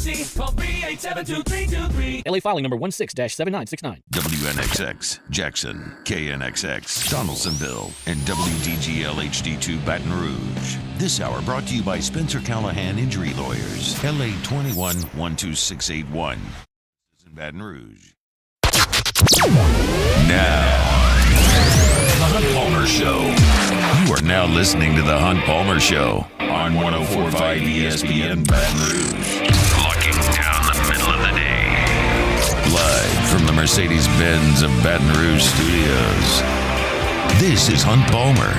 emergency, call 387-2323. LA filing number 16-7969. WNXX, Jackson, KNXX, Donaldsonville, and WDGL HD2 Baton Rouge. This hour brought to you by Spencer Callahan Injury Lawyers, LA 21-12681. In Baton Rouge. Now, The Hunt Palmer Show. You are now listening to The Hunt Palmer Show on 104.5 ESPN Baton Rouge. Locking down the middle of the day. Live from the Mercedes-Benz of Baton Rouge studios. This is Hunt Palmer.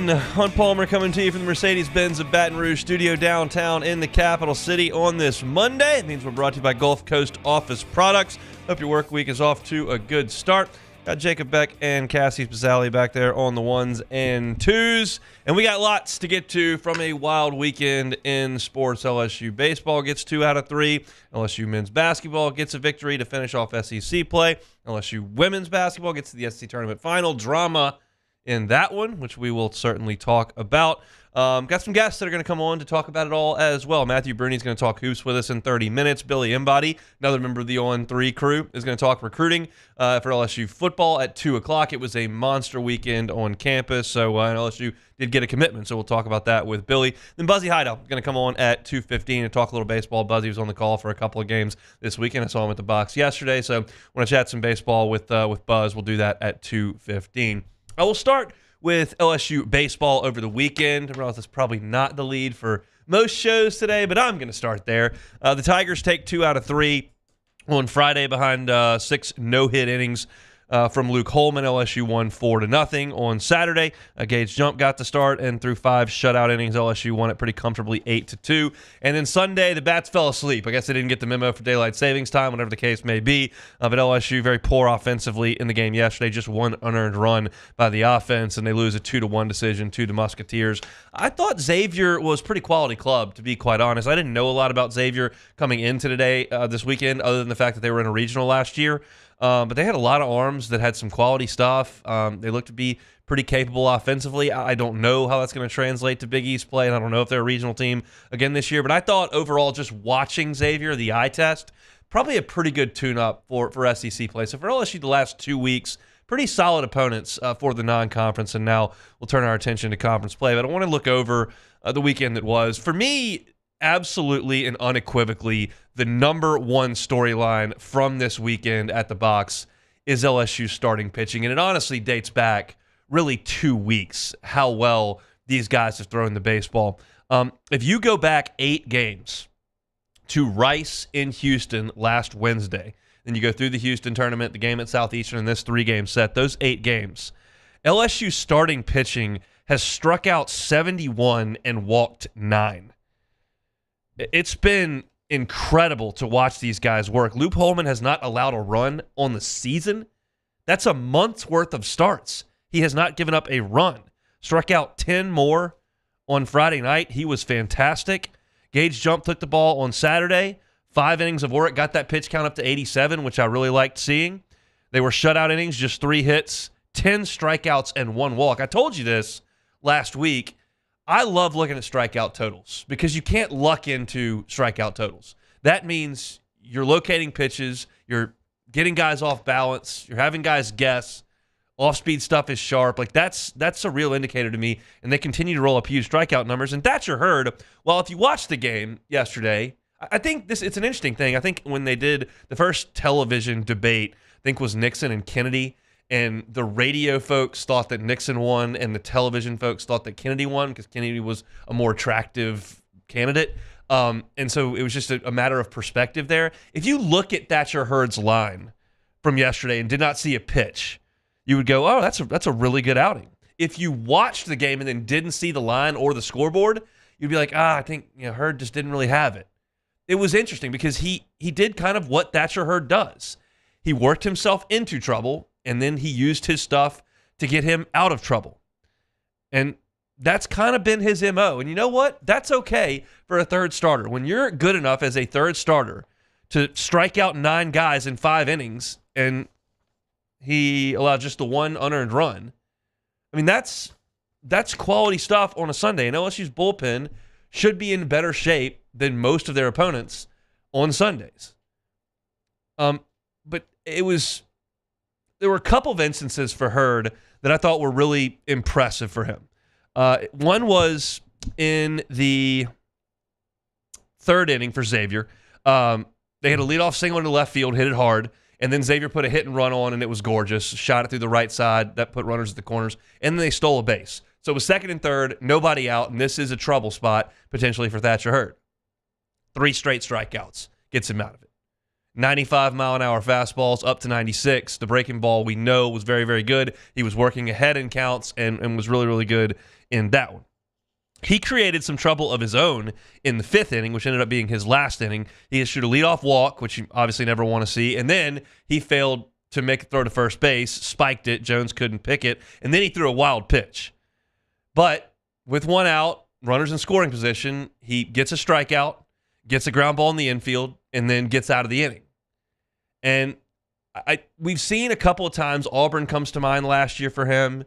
Hunt Palmer coming to you from the Mercedes-Benz of Baton Rouge studio downtown in the capital city on this Monday. It means we're brought to you by Gulf Coast Office Products. Hope your work week is off to a good start. Got Jacob Beck and Cassie Spazzali back there on the ones and twos. And we got lots to get to from a wild weekend in sports. LSU baseball gets 2 out of 3. LSU men's basketball gets a victory to finish off SEC play. LSU women's basketball gets to the SEC tournament final. Drama in that one, which we will certainly talk about. Got some guests that are going to come on to talk about it all as well. Matthew Bruni's going to talk hoops with us in 30 minutes. Billy Embody, another member of the On 3 crew, is going to talk recruiting for LSU football at 2 o'clock. It was a monster weekend on campus, so LSU did get a commitment, so we'll talk about that with Billy. Then Buzzy Heidel is going to come on at 2:15 and talk a little baseball. Buzzy was on the call for a couple of games this weekend. I saw him at the box yesterday, so want to chat some baseball with Buzz. We'll do that at 2:15. I will start with LSU baseball over the weekend. I realize that's probably not the lead for most shows today, but I'm going to start there. The Tigers take 2 out of 3 on Friday behind 6 no-hit innings from Luke Holman. LSU won 4-0. On Saturday, Gage Jump got the start, and through 5 shutout innings, LSU won it pretty comfortably 8-2. And then Sunday, the bats fell asleep. I guess they didn't get the memo for daylight savings time, whatever the case may be. But LSU very poor offensively in the game yesterday. Just 1 unearned run by the offense, and they lose a 2-1 decision to the Musketeers. I thought Xavier was pretty quality club, to be quite honest. I didn't know a lot about Xavier coming into today, this weekend, other than the fact that they were in a regional last year. But they had a lot of arms that had some quality stuff. They looked to be pretty capable offensively. I don't know how that's going to translate to Big East play, and I don't know if they're a regional team again this year. But I thought overall, just watching Xavier, the eye test, probably a pretty good tune-up for SEC play. So for LSU the last 2 weeks, pretty solid opponents for the non-conference, and now we'll turn our attention to conference play. But I want to look over the weekend that was. For me, absolutely and unequivocally, the number one storyline from this weekend at the box is LSU starting pitching. And it honestly dates back really 2 weeks, how well these guys have thrown the baseball. If you go back 8 games to Rice in Houston last Wednesday, then you go through the Houston tournament, the game at Southeastern, and this 3-game set, those 8 games, LSU starting pitching has struck out 71 and walked 9. It's been incredible to watch these guys work. Luke Holman has not allowed a run on the season. That's a month's worth of starts. He has not given up a run. Struck out 10 more on Friday night. He was fantastic. Gage Jump took the ball on Saturday. 5 innings of work, got that pitch count up to 87, which I really liked seeing. They were shutout innings, just 3 hits, 10 strikeouts, and 1 walk. I told you this last week. I love looking at strikeout totals because you can't luck into strikeout totals. That means you're locating pitches, you're getting guys off balance, you're having guys guess, off-speed stuff is sharp. Like that's a real indicator to me, and they continue to roll up huge strikeout numbers. And Thatcher Hurd, well, if you watched the game yesterday, I think it's an interesting thing. I think when they did the first television debate, I think was Nixon and Kennedy, and the radio folks thought that Nixon won, and the television folks thought that Kennedy won because Kennedy was a more attractive candidate. And so it was just a matter of perspective there. If you look at Thatcher Hurd's line from yesterday and did not see a pitch, you would go, oh, that's a really good outing. If you watched the game and then didn't see the line or the scoreboard, you'd be like, I think Hurd just didn't really have it. It was interesting because he did kind of what Thatcher Hurd does. He worked himself into trouble, and then he used his stuff to get him out of trouble. And that's kind of been his MO. And you know what? That's okay for a third starter. When you're good enough as a third starter to strike out 9 guys in 5 innings and he allowed just the one unearned run. I mean, that's quality stuff on a Sunday. And LSU's bullpen should be in better shape than most of their opponents on Sundays. But there were a couple of instances for Hurd that I thought were really impressive for him. One was in the third inning for Xavier. They had a leadoff single into left field, hit it hard, and then Xavier put a hit and run on, and it was gorgeous. Shot it through the right side. That put runners at the corners, and then they stole a base. So it was second and third, nobody out, and this is a trouble spot potentially for Thatcher Hurd. 3 straight strikeouts gets him out of it. 95-mile-an-hour fastballs up to 96. The breaking ball we know was very, very good. He was working ahead in counts and was really, really good in that one. He created some trouble of his own in the 5th inning, which ended up being his last inning. He issued a leadoff walk, which you obviously never want to see, and then he failed to make a throw to first base, spiked it, Jones couldn't pick it, and then he threw a wild pitch. But with one out, runners in scoring position, he gets a strikeout, gets a ground ball in the infield, and then gets out of the inning. And we've seen a couple of times, Auburn comes to mind last year for him,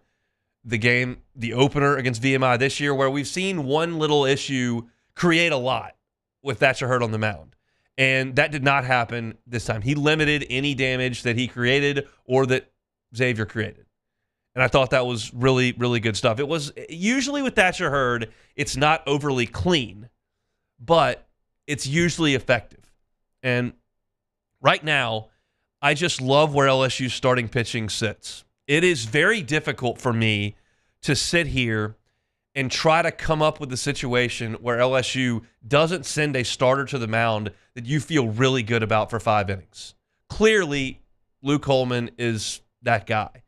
the opener against VMI this year, where we've seen one little issue create a lot with Thatcher Hurd on the mound. And that did not happen this time. He limited any damage that he created or that Xavier created. And I thought that was really, really good stuff. It was usually with Thatcher Hurd, it's not overly clean, but it's usually effective. And right now, I just love where LSU's starting pitching sits. It is very difficult for me to sit here and try to come up with a situation where LSU doesn't send a starter to the mound that you feel really good about for 5 innings. Clearly, Luke Coleman is that guy.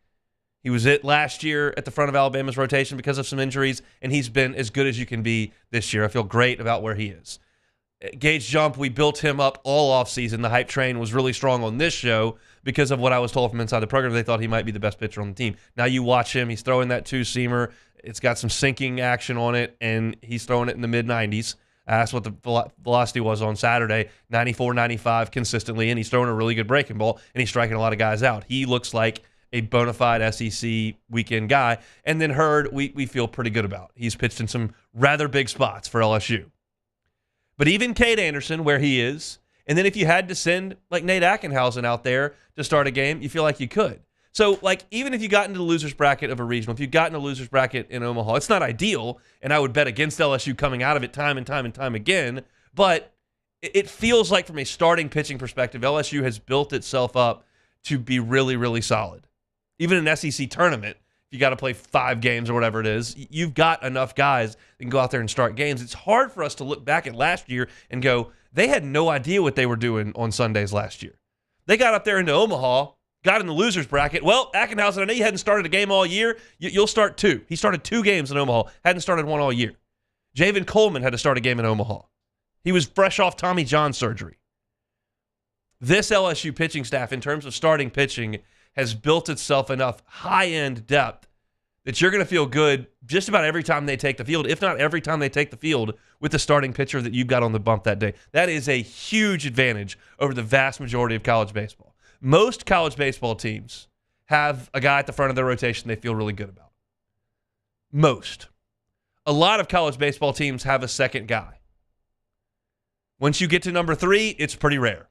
He was it last year at the front of Alabama's rotation because of some injuries, and he's been as good as you can be this year. I feel great about where he is. Gage Jump, we built him up all offseason. The hype train was really strong on this show because of what I was told from inside the program. They thought he might be the best pitcher on the team. Now you watch him. He's throwing that 2-seamer. It's got some sinking action on it, and he's throwing it in the mid-90s. That's what the velocity was on Saturday, 94, 95 consistently, and he's throwing a really good breaking ball, and he's striking a lot of guys out. He looks like a bona fide SEC weekend guy. And then Hurd, we feel pretty good about. He's pitched in some rather big spots for LSU. But even Cade Anderson, where he is, and then if you had to send like Nate Ackenhausen out there to start a game, you feel like you could. So, like, even if you got into the loser's bracket of a regional, if you got into the loser's bracket in Omaha, it's not ideal, and I would bet against LSU coming out of it time and time and time again, but it feels like from a starting pitching perspective, LSU has built itself up to be really, really solid. Even an SEC tournament, if you got to play 5 games or whatever it is, you've got enough guys that can go out there and start games. It's hard for us to look back at last year and go, they had no idea what they were doing on Sundays last year. They got up there into Omaha, got in the loser's bracket. Well, Ackenhausen, I know you hadn't started a game all year. You'll start 2. He started 2 games in Omaha, hadn't started 1 all year. Javen Coleman had to start a game in Omaha. He was fresh off Tommy John surgery. This LSU pitching staff, in terms of starting pitching, has built itself enough high-end depth that you're going to feel good just about every time they take the field, if not every time they take the field with the starting pitcher that you've got on the bump that day. That is a huge advantage over the vast majority of college baseball. Most college baseball teams have a guy at the front of their rotation they feel really good about. Most. A lot of college baseball teams have a second guy. Once you get to number 3, it's pretty rare.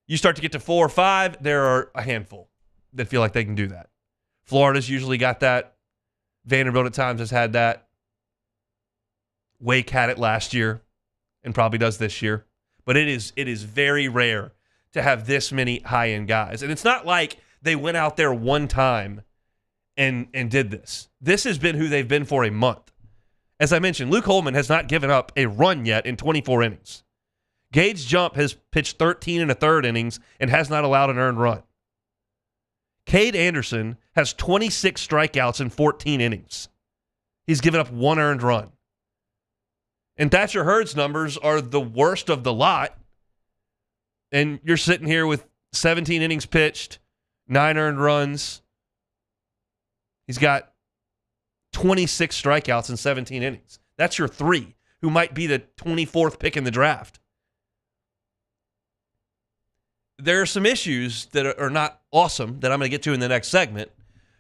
You start to get to 4 or 5, there are a handful that feel like they can do that. Florida's usually got that. Vanderbilt at times has had that. Wake had it last year and probably does this year. But it is very rare to have this many high-end guys. And it's not like they went out there one time and did this. This has been who they've been for a month. As I mentioned, Luke Holman has not given up a run yet in 24 innings. Gage Jump has pitched 13 1/3 innings and has not allowed an earned run. Cade Anderson has 26 strikeouts in 14 innings. He's given up 1 earned run. And Thatcher Hurd's numbers are the worst of the lot. And you're sitting here with 17 innings pitched, 9 earned runs. He's got 26 strikeouts in 17 innings. That's your 3, who might be the 24th pick in the draft. There are some issues that are not awesome that I'm going to get to in the next segment.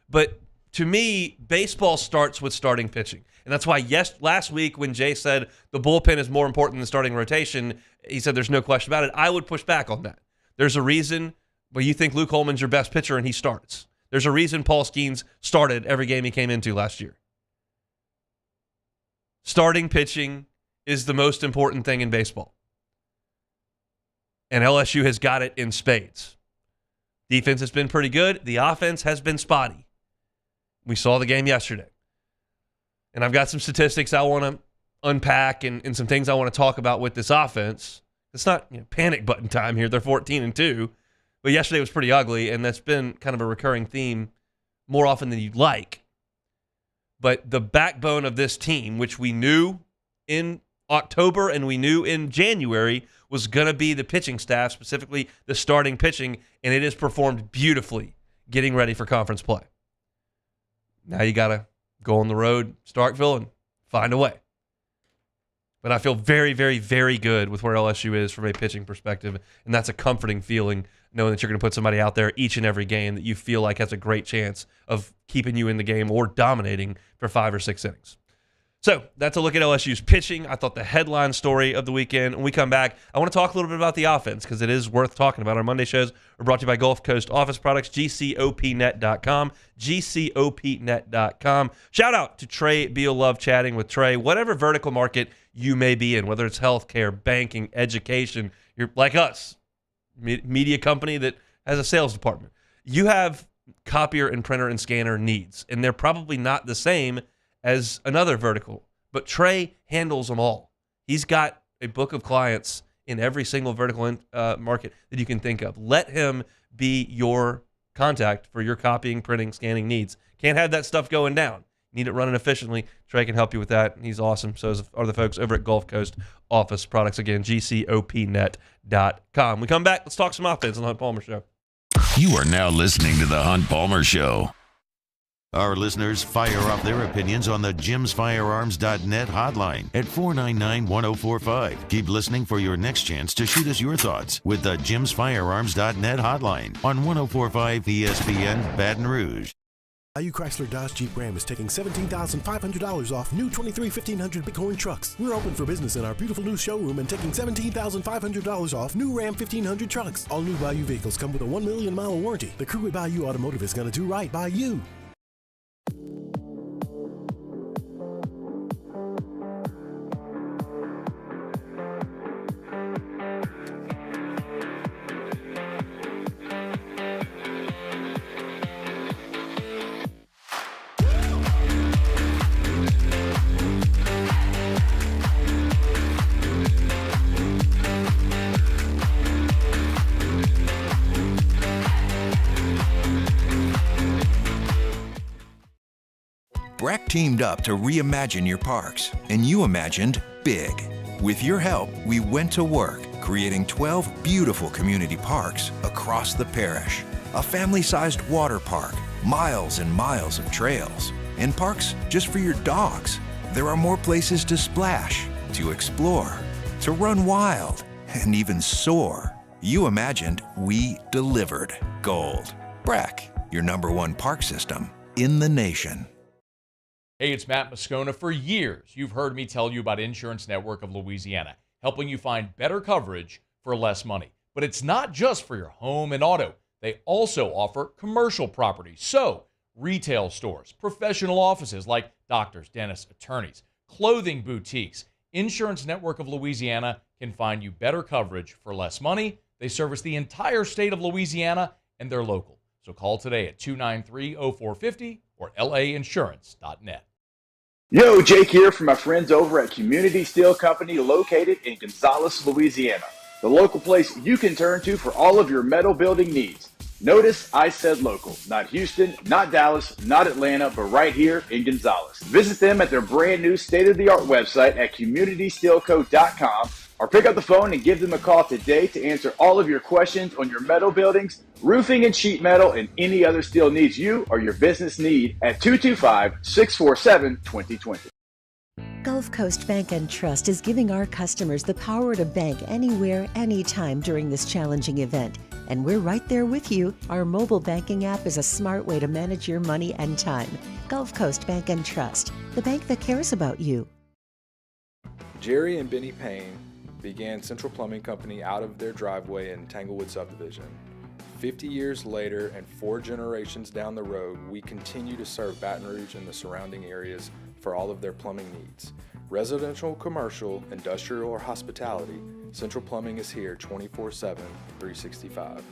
But to me, baseball starts with starting pitching. And that's why, last week when Jay said the bullpen is more important than the starting rotation, he said there's no question about it. I would push back on that. There's a reason why you think Luke Holman's your best pitcher and he starts. There's a reason Paul Skeens started every game he came into last year. Starting pitching is the most important thing in baseball. And LSU has got it in spades. Defense has been pretty good. The offense has been spotty. We saw the game yesterday. And I've got some statistics I want to unpack and some things I want to talk about with this offense. It's not panic button time here. They're 14-2. But yesterday was pretty ugly, and that's been kind of a recurring theme more often than you'd like. But the backbone of this team, which we knew in October and we knew in January, was going to be the pitching staff, specifically the starting pitching, and it has performed beautifully getting ready for conference play. Now you got to go on the road, Starkville, and find a way. But I feel very, very, very good with where LSU is from a pitching perspective, and that's a comforting feeling, knowing that you're going to put somebody out there each and every game that you feel like has a great chance of keeping you in the game or dominating for 5 or 6 innings. So that's a look at LSU's pitching. I thought the headline story of the weekend. When we come back, I want to talk a little bit about the offense because it is worth talking about. Our Monday shows are brought to you by Gulf Coast Office Products, GCOPnet.com, GCOPnet.com. Shout out to Trey Beal. Love chatting with Trey. Whatever vertical market you may be in, whether it's healthcare, banking, education, you're like us, media company that has a sales department. You have copier and printer and scanner needs, and they're probably not the same as another vertical, but Trey handles them all. He's got a book of clients in every single vertical market that you can think of. Let him be your contact for your copying, printing, scanning needs. Can't have that stuff going down. Need it running efficiently. Trey can help you with that. He's awesome. So are the folks over at Gulf Coast Office Products. Again, GCOPnet.com. We come back. Let's talk some offense on the Hunt Palmer Show. You are now listening to the Hunt Palmer Show. Our listeners fire off their opinions on the jimsfirearms.net hotline at 499-1045. Keep listening for your next chance to shoot us your thoughts with the jimsfirearms.net hotline on 1045 ESPN Baton Rouge. IU Chrysler Dodge Jeep Ram is taking $17,500 off new 23 1500 Bighorn trucks. We're open for business in our beautiful new showroom and taking $17,500 off new Ram 1500 trucks. All new Bayou vehicles come with a 1 million mile warranty. The crew at Bayou Automotive is going to do right by you. Breck teamed up to reimagine your parks, and you imagined big. With your help, we went to work, creating 12 beautiful community parks across the parish. A family-sized water park, miles and miles of trails, and parks just for your dogs. There are more places to splash, to explore, to run wild, and even soar. You imagined, we delivered. Gold. Breck, your #1 park system in the nation. Hey, it's Matt Moscona. For years, you've heard me tell you about Insurance Network of Louisiana, helping you find better coverage for less money. But it's not just for your home and auto. They also offer commercial property. So, retail stores, professional offices like doctors, dentists, attorneys, clothing boutiques. Insurance Network of Louisiana can find you better coverage for less money. They service the entire state of Louisiana, and they're local. So call today at 293-0450 or lainsurance.net. Yo, Jake here from my friends over at Community Steel Company located in Gonzales, Louisiana. The local place you can turn to for all of your metal building needs. Notice I said local, not Houston, not Dallas, not Atlanta, but right here in Gonzales. Visit them at their brand new state-of-the-art website at communitysteelco.com or pick up the phone and give them a call today to answer all of your questions on your metal buildings, roofing and sheet metal, and any other steel needs you or your business need at 225-647-2020. Gulf Coast Bank and Trust is giving our customers the power to bank anywhere, anytime during this challenging event. And we're right there with you. Our mobile banking app is a smart way to manage your money and time. Gulf Coast Bank and Trust, the bank that cares about you. Jerry and Benny Payne began Central Plumbing Company out of their driveway in Tanglewood Subdivision. 50 years later and 4 generations down the road, we continue to serve Baton Rouge and the surrounding areas for all of their plumbing needs. Residential, commercial, industrial, or hospitality, Central Plumbing is here 24/7, 365.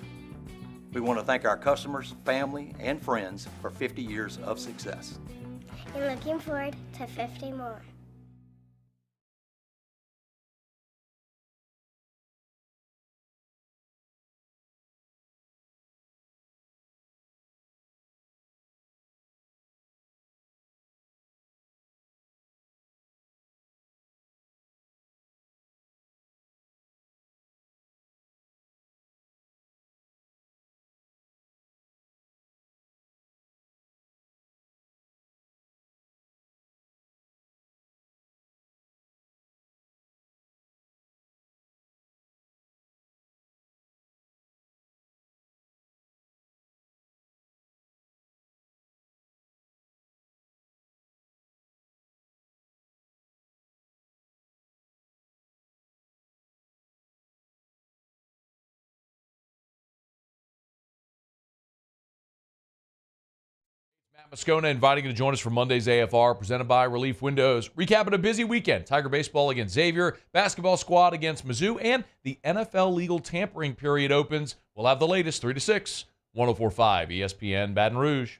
We want to thank our customers, family, and friends for 50 years of success. And looking forward to 50 more. Moscona inviting you to join us for Monday's AFR, presented by Relief Windows. Recapping a busy weekend. Tiger baseball against Xavier, basketball squad against Mizzou, and the NFL legal tampering period opens. We'll have the latest 3 to 6. 104.5 ESPN Baton Rouge.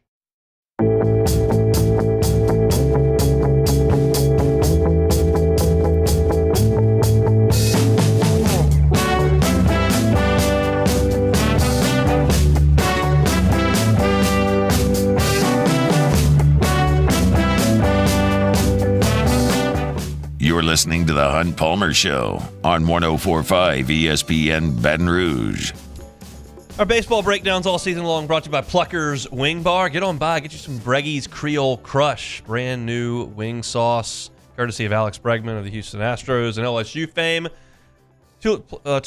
You're listening to The Hunt Palmer Show on 104.5 ESPN Baton Rouge. Our baseball breakdowns all season long brought to you by Plucker's Wing Bar. Get on by, get you some Breggie's Creole Crush, brand new wing sauce, courtesy of Alex Bregman of the Houston Astros and LSU fame. Two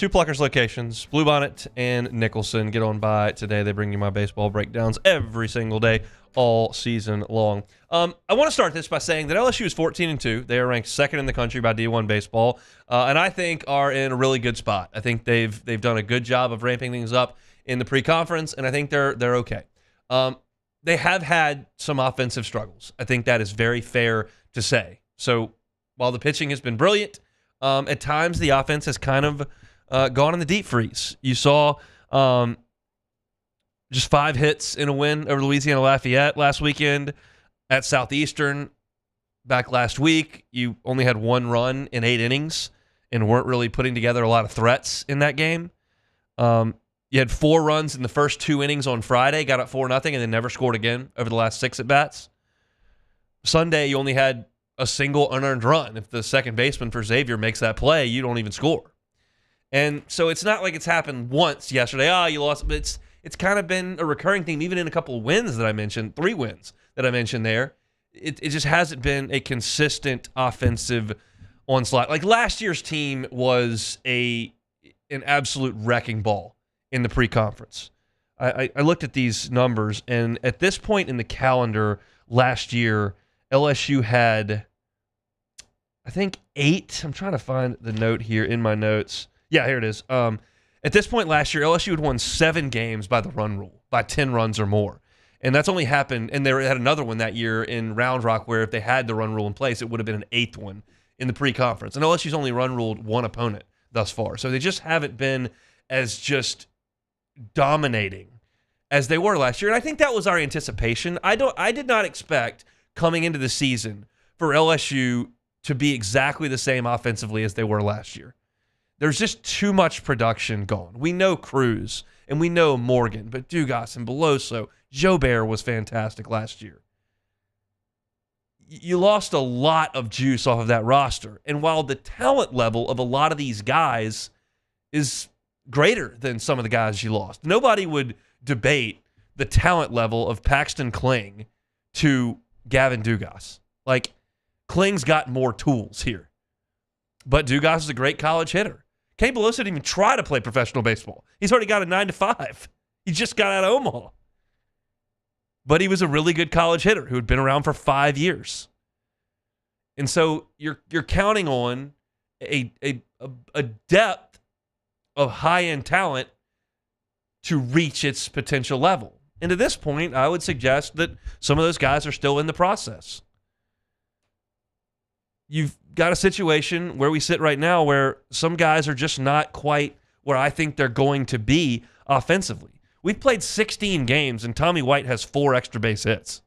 Plucker's locations, Bluebonnet and Nicholson. Get on by today. They bring you my baseball breakdowns every single day, all season long. I want to start this by saying that LSU is 14-2. They are ranked second in the country by D1 baseball, and I think are in a really good spot. I think they've done a good job of ramping things up in the pre-conference, and I think they're okay. They have had some offensive struggles. I think that is very fair to say. So while the pitching has been brilliant, at times the offense has kind of gone in the deep freeze. You saw just 5 hits in a win over Louisiana Lafayette last weekend. At Southeastern back last week, you only had 1 run in 8 innings and weren't really putting together a lot of threats in that game. You had 4 runs in the first 2 innings on Friday, got up 4-0, and then never scored again over the last 6 at-bats. Sunday, you only had a single unearned run. If the second baseman for Xavier makes that play, you don't even score. And so it's not like it's happened once yesterday. You lost. But it's kind of been a recurring theme, even in a couple of wins that I mentioned, 3 wins that I mentioned there. It just hasn't been a consistent offensive onslaught. Like last year's team was an absolute wrecking ball in the pre-conference. I looked at these numbers, and at this point in the calendar last year, LSU had, I think, 8. I'm trying to find the note here in my notes. Yeah, here it is. At this point last year, LSU had won 7 games by the run rule, by 10 runs or more. And that's only happened, and they had another one that year in Round Rock where if they had the run rule in place, it would have been an 8th one in the pre-conference. And LSU's only run ruled 1 opponent thus far. So they just haven't been as just dominating as they were last year. And I think that was our anticipation. I did not expect coming into the season for LSU to be exactly the same offensively as they were last year. There's just too much production gone. We know Cruz and we know Morgan, but Dugas and Beloso, Joe Bear was fantastic last year. You lost a lot of juice off of that roster. And while the talent level of a lot of these guys is greater than some of the guys you lost, nobody would debate the talent level of Paxton Kling to Gavin Dugas. Like, Kling's got more tools here. But Dugas is a great college hitter. Kane Beloso didn't even try to play professional baseball. He's already got a 9-to-5. He just got out of Omaha. But he was a really good college hitter who had been around for 5 years. And so you're counting on a depth of high-end talent to reach its potential level. And to this point, I would suggest that some of those guys are still in the process. You've got a situation where we sit right now where some guys are just not quite where I think they're going to be offensively. We've played 16 games, and Tommy White has 4 extra base hits.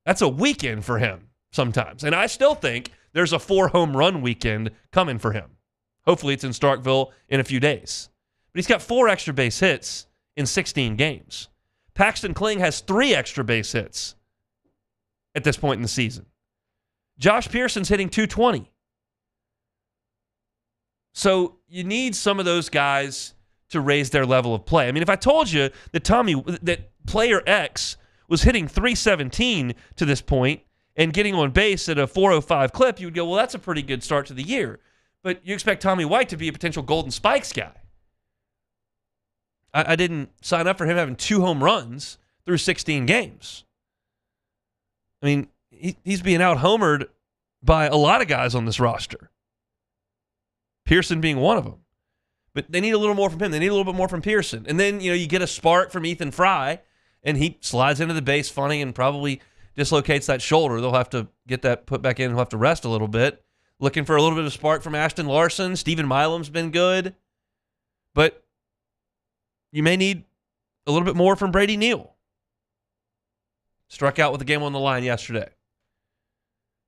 That's a weekend for him sometimes. And I still think there's a 4 home run weekend coming for him. Hopefully it's in Starkville in a few days. But he's got 4 extra base hits in 16 games. Paxton Kling has 3 extra base hits at this point in the season. Josh Pearson's hitting .220. So you need some of those guys to raise their level of play. I mean, if I told you that player X was hitting .317 to this point and getting on base at a .405 clip, you would go, well, that's a pretty good start to the year. But you expect Tommy White to be a potential Golden Spikes guy. I didn't sign up for him having 2 home runs through 16 games. I mean, he's being out-homered by a lot of guys on this roster. Pearson being one of them. But they need a little more from him. They need a little bit more from Pearson. And then, you get a spark from Ethan Fry, and he slides into the base funny and probably dislocates that shoulder. They'll have to get that put back in. He'll have to rest a little bit. Looking for a little bit of spark from Ashton Larson. Stephen Milam's been good. But you may need a little bit more from Brady Neal. Struck out with the game on the line yesterday.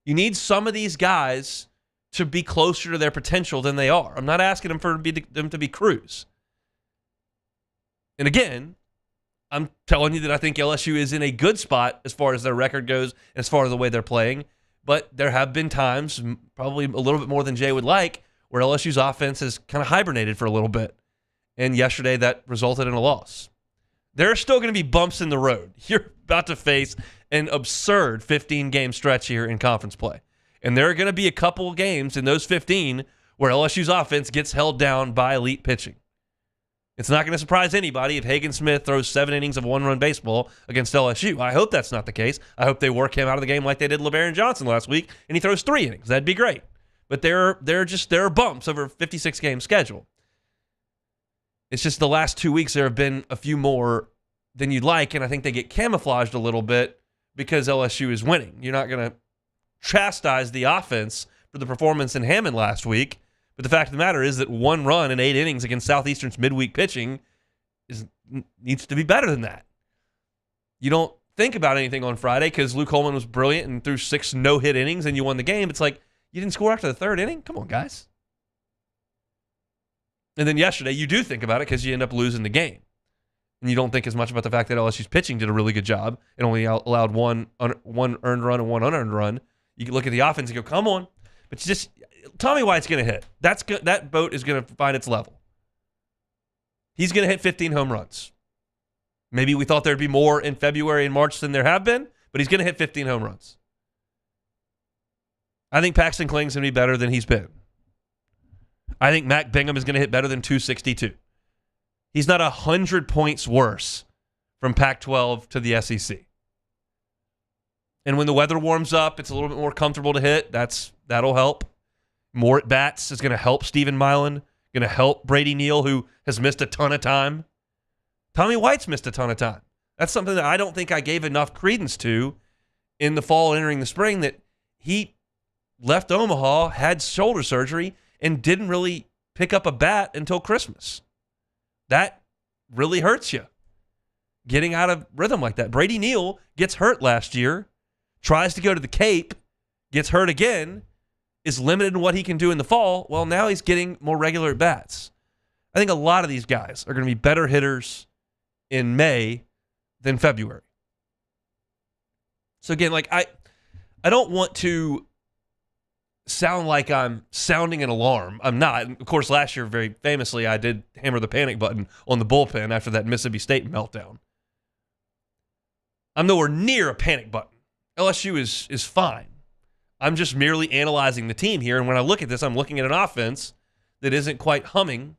You need some of these guys to be closer to their potential than they are. I'm not asking them to be Cruz. And again, I'm telling you that I think LSU is in a good spot as far as their record goes, as far as the way they're playing. But there have been times, probably a little bit more than Jay would like, where LSU's offense has kind of hibernated for a little bit. And yesterday that resulted in a loss. There are still going to be bumps in the road. You're about to face an absurd 15-game stretch here in conference play. And there are going to be a couple of games in those 15 where LSU's offense gets held down by elite pitching. It's not going to surprise anybody if Hagen Smith throws 7 innings of one-run baseball against LSU. I hope that's not the case. I hope they work him out of the game like they did LeBaron Johnson last week, and he throws 3 innings. That'd be great. But there are bumps over a 56-game schedule. It's just the last 2 weeks there have been a few more than you'd like, and I think they get camouflaged a little bit because LSU is winning. You're not going to chastise the offense for the performance in Hammond last week, but the fact of the matter is that 1 run in 8 innings against Southeastern's midweek pitching needs to be better than that. You don't think about anything on Friday because Luke Holman was brilliant and threw 6 no-hit innings and you won the game. It's like, you didn't score after the 3rd inning? Come on, guys. And then yesterday, you do think about it because you end up losing the game. And you don't think as much about the fact that LSU's pitching did a really good job and only allowed one earned run and 1 unearned run. You can look at the offense and go, come on. But Tommy White's going to hit. That boat is going to find its level. He's going to hit 15 home runs. Maybe we thought there'd be more in February and March than there have been, but he's going to hit 15 home runs. I think Paxton Kling's going to be better than he's been. I think Mac Bingham is going to hit better than 262. He's not 100 points worse from Pac-12 to the SEC. And when the weather warms up, it's a little bit more comfortable to hit. That'll help. More at-bats is going to help Stephen Milan, going to help Brady Neal, who has missed a ton of time. Tommy White's missed a ton of time. That's something that I don't think I gave enough credence to in the fall entering the spring, that he left Omaha, had shoulder surgery, and didn't really pick up a bat until Christmas. That really hurts you, getting out of rhythm like that. Brady Neal gets hurt last year, tries to go to the Cape, gets hurt again, is limited in what he can do in the fall. Well, now he's getting more regular at-bats. I think a lot of these guys are going to be better hitters in May than February. So again, I don't want to sound like I'm sounding an alarm. I'm not. Of course, last year, very famously, I did hammer the panic button on the bullpen after that Mississippi State meltdown. I'm nowhere near a panic button. LSU is fine. I'm just merely analyzing the team here, and when I look at this, I'm looking at an offense that isn't quite humming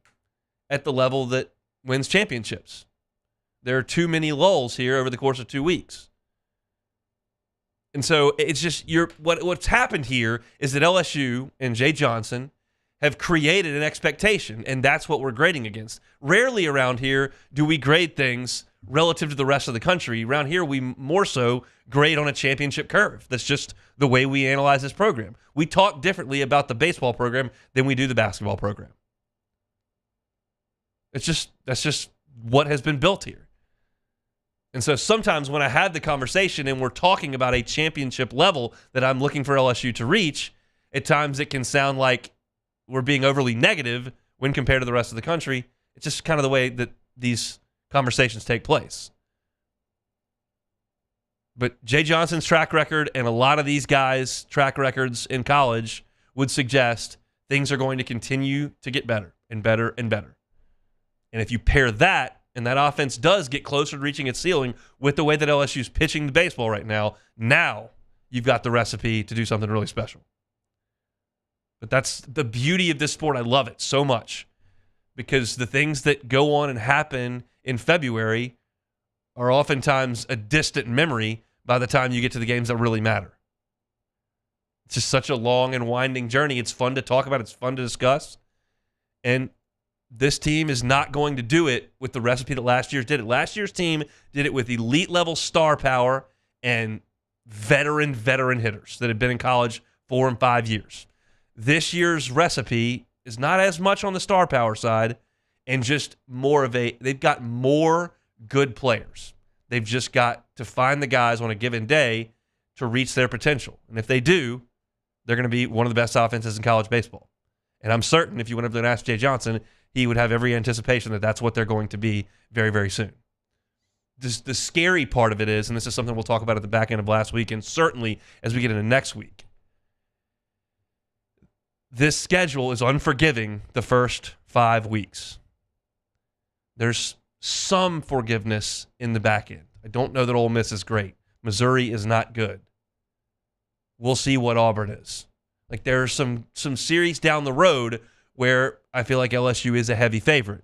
at the level that wins championships. There are too many lulls here over the course of 2 weeks. And so it's just what's happened here is that LSU and Jay Johnson have created an expectation, and that's what we're grading against. Rarely around here do we grade things relative to the rest of the country. Around here, we more so grade on a championship curve. That's just the way we analyze this program. We talk differently about the baseball program than we do the basketball program. That's just what has been built here. And so sometimes when I have the conversation and we're talking about a championship level that I'm looking for LSU to reach, at times it can sound like we're being overly negative when compared to the rest of the country. It's just kind of the way that these conversations take place. But Jay Johnson's track record and a lot of these guys' track records in college would suggest things are going to continue to get better and better and better. And if you pair that, and that offense does get closer to reaching its ceiling with the way that LSU's pitching the baseball right now you've got the recipe to do something really special. But that's the beauty of this sport. I love it so much because the things that go on and happen in February are oftentimes a distant memory by the time you get to the games that really matter. It's just such a long and winding journey. It's fun to talk about. It's fun to discuss. And this team is not going to do it with the recipe that last year's did it. Last year's team did it with elite-level star power and veteran hitters that have been in college 4 and 5 years. This year's recipe is not as much on the star power side and just more of they've got more good players. They've just got to find the guys on a given day to reach their potential. And if they do, they're going to be one of the best offenses in college baseball. And I'm certain if you went up there and asked Jay Johnson, he would have every anticipation that that's what they're going to be very, very soon. The scary part of it is, and this is something we'll talk about at the back end of last week, and certainly as we get into next week, this schedule is unforgiving the first 5 weeks. There's some forgiveness in the back end. I don't know that Ole Miss is great. Missouri is not good. We'll see what Auburn is. Like there are some series down the road where I feel like LSU is a heavy favorite.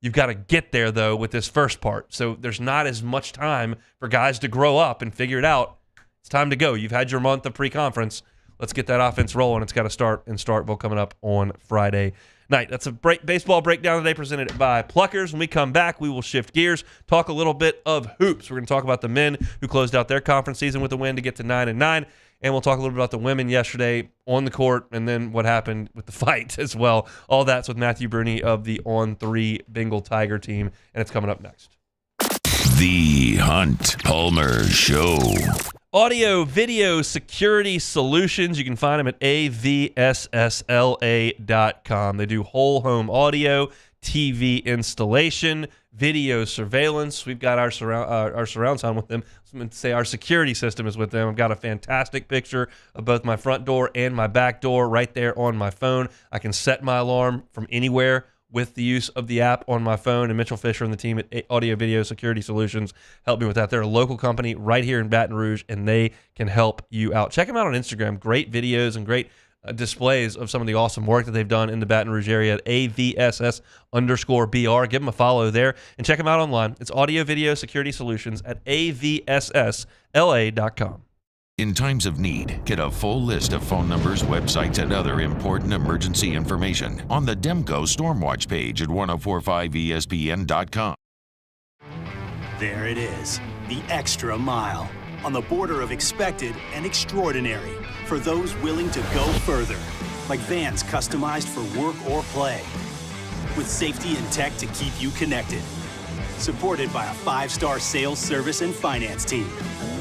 You've got to get there, though, with this first part. So there's not as much time for guys to grow up and figure it out. It's time to go. You've had your month of pre-conference. Let's get that offense rolling. It's got to start in Starkville coming up on Friday night. That's a baseball breakdown today presented by Pluckers. When we come back, we will shift gears, talk a little bit of hoops. We're going to talk about the men who closed out their conference season with a win to get to 9-9. And we'll talk a little bit about the women yesterday on the court and then what happened with the fight as well. All that's with Matthew Bruni of the On3 Bengal Tiger team, and it's coming up next. The Hunt Palmer Show. Audio, video, security solutions. You can find them at avssla.com. They do whole home audio, TV installation, video surveillance. We've got our surround sound with them. I'm going to say our security system is with them. I've got a fantastic picture of both my front door and my back door right there on my phone. I can set my alarm from anywhere with the use of the app on my phone. And Mitchell Fisher and the team at Audio Video Security Solutions help me with that. They're a local company right here in Baton Rouge, and they can help you out. Check them out on Instagram. Great videos and great displays of some of the awesome work that they've done in the Baton Rouge area at AVSS_BR. Give them a follow there and check them out online. It's Audio Video Security Solutions at AVSSLA.com. In times of need, get a full list of phone numbers, websites, and other important emergency information on the Demco Stormwatch page at 1045ESPN.com. There it is, the extra mile, on the border of expected and extraordinary for those willing to go further, like vans customized for work or play, with safety and tech to keep you connected. Supported by a 5-star sales, service, and finance team,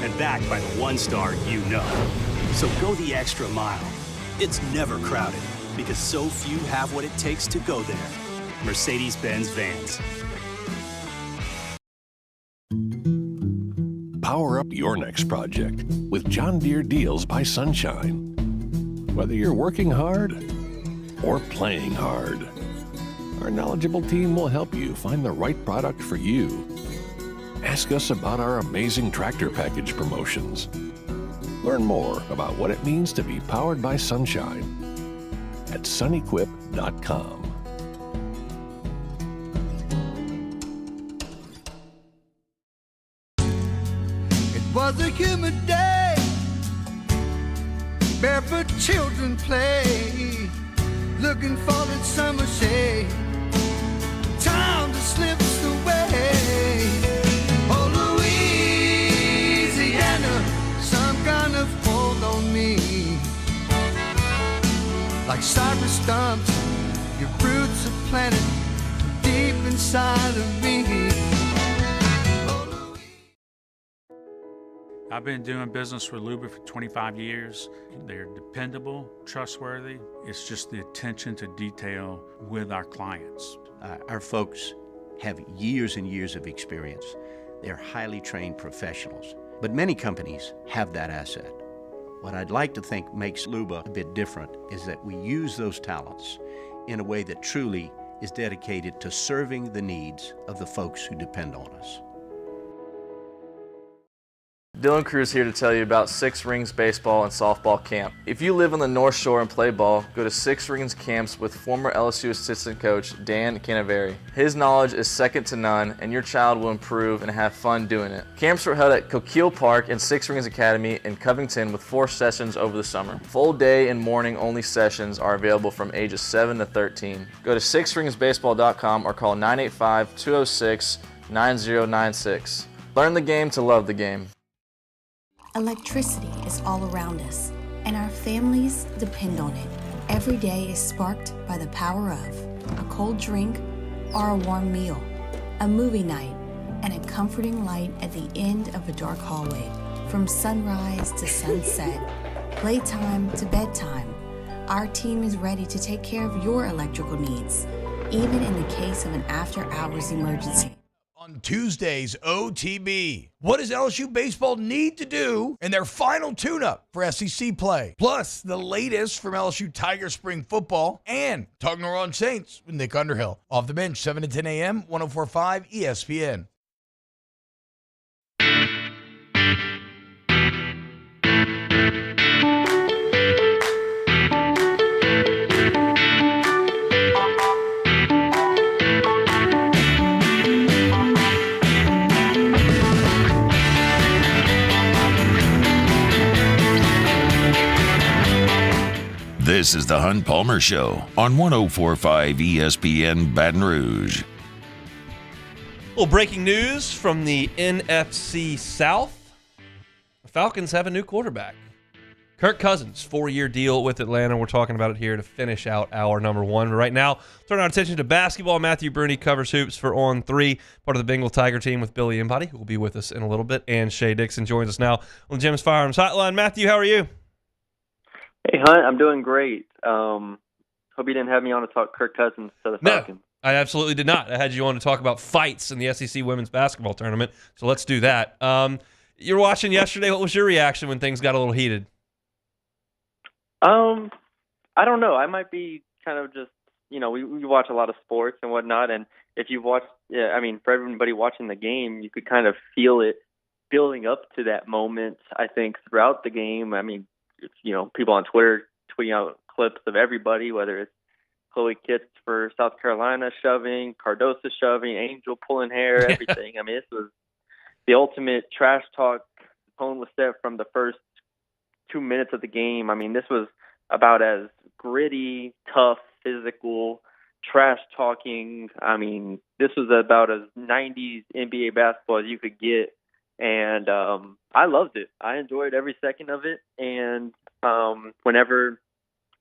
and backed by the 1-star you know. So go the extra mile. It's never crowded, because so few have what it takes to go there. Mercedes-Benz Vans. Power up your next project with John Deere Deals by Sunshine. Whether you're working hard or playing hard, our knowledgeable team will help you find the right product for you. Ask us about our amazing tractor package promotions. Learn more about what it means to be powered by Sunshine at sunequip.com. LSU.com. It was a humid day, barefoot children play, looking for that summer shade. Time just slips away. Oh, Louisiana, some kind of hold on me. Like cypress stumps, your roots are planted deep inside of me. I've been doing business with Luba for 25 years. They're dependable, trustworthy. It's just the attention to detail with our clients. Our folks have years and years of experience. They're highly trained professionals, but many companies have that asset. What I'd like to think makes Luba a bit different is that we use those talents in a way that truly is dedicated to serving the needs of the folks who depend on us. Dylan Cruz here to tell you about Six Rings Baseball and Softball Camp. If you live on the North Shore and play ball, go to Six Rings Camps with former LSU assistant coach Dan Canaveri. His knowledge is second to none, and your child will improve and have fun doing it. Camps are held at Coquille Park and Six Rings Academy in Covington with 4 sessions over the summer. Full day and morning only sessions are available from ages 7 to 13. Go to sixringsbaseball.com or call 985-206-9096. Learn the game to love the game. Electricity is all around us, and our families depend on it. Every day is sparked by the power of a cold drink or a warm meal, a movie night, and a comforting light at the end of a dark hallway. From sunrise to sunset, playtime to bedtime, our team is ready to take care of your electrical needs, even in the case of an after-hours emergency. On Tuesday's OTB, what does LSU baseball need to do in their final tune-up for SEC play? Plus, the latest from LSU Tiger Spring football and talking on Saints with Nick Underhill. Off the bench, 7 to 10 a.m., 104.5 ESPN. This is the Hunt Palmer Show on 104.5 ESPN Baton Rouge. Well, breaking news from the NFC South. The Falcons have a new quarterback. Kirk Cousins, 4-year deal with Atlanta. We're talking about it here to finish out our number one. But right now, turn our attention to basketball. Matthew Bruni covers hoops for On 3, part of the Bengal Tiger team with Billy Embody, who will be with us in a little bit. And Shay Dixon joins us now on the Jim's Firearms Hotline. Matthew, how are you? Hey, Hunt, I'm doing great. Hope you didn't have me on to talk Kirk Cousins to the Falcons. No, I absolutely did not. I had you on to talk about fights in the SEC women's basketball tournament, so let's do that. You were watching yesterday. What was your reaction when things got a little heated? I don't know. I might be kind of just, we watch a lot of sports and whatnot, and if you've watched, for everybody watching the game, you could kind of feel it building up to that moment, I think, throughout the game. People on Twitter tweeting out clips of everybody, whether it's Chloe Kitts for South Carolina shoving, Cardoso shoving, Angel pulling hair, everything. This was the ultimate trash talk. The tone was set from the first 2 minutes of the game. This was about as gritty, tough, physical, trash talking. This was about as 90s NBA basketball as you could get. And I loved it. I enjoyed every second of it. And whenever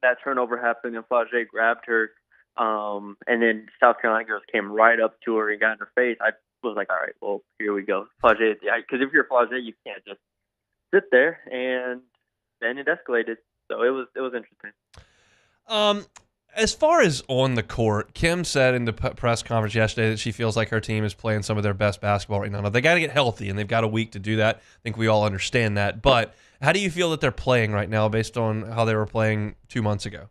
that turnover happened and Flau'jae grabbed her, and then South Carolina girls came right up to her and got in her face, I was like, all right, well, here we go. Flau'jae, because if you're Flau'jae, you can't just sit there. And then it escalated. So it was interesting. As far as on the court, Kim said in the press conference yesterday that she feels like her team is playing some of their best basketball right now. Now, they got to get healthy, and they've got a week to do that. I think we all understand that. But how do you feel that they're playing right now based on how they were playing 2 months ago?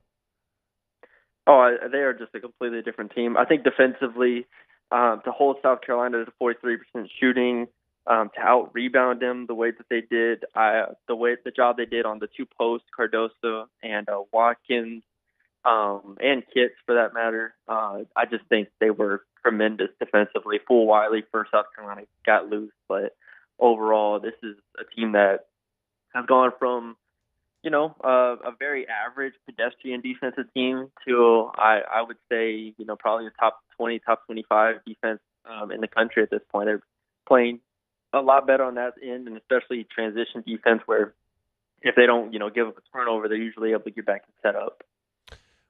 Oh, they are just a completely different team. I think defensively, to hold South Carolina to 43% shooting, to out-rebound them the way that they did, the job they did on the 2 posts, Cardoso and Watkins, and Kits for that matter. I just think they were tremendous defensively. Full Wiley for South Carolina got loose, but overall, this is a team that has gone from a very average pedestrian defensive team to I would say probably a top 20, top 25 defense in the country at this point. They're playing a lot better on that end, and especially transition defense, where if they don't give up a turnover, they're usually able to get back and set up.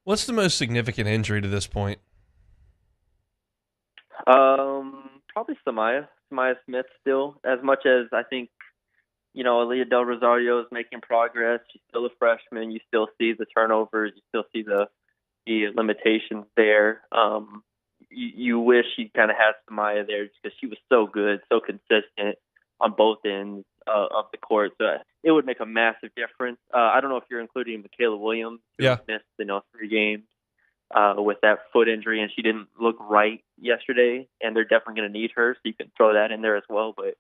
What's the most significant injury to this point? Probably Samaya Smith still, as much as I think Aaliyah Del Rosario is making progress. She's still a freshman. You still see the turnovers. You still see the limitations there. You wish you kind of had Samaya there because she was so good, so consistent on both ends of the court. So it would make a massive difference. I don't know if you're including Michaela Williams, who missed 3 games with that foot injury, and she didn't look right yesterday, and they're definitely going to need her, so you can throw that in there as well. But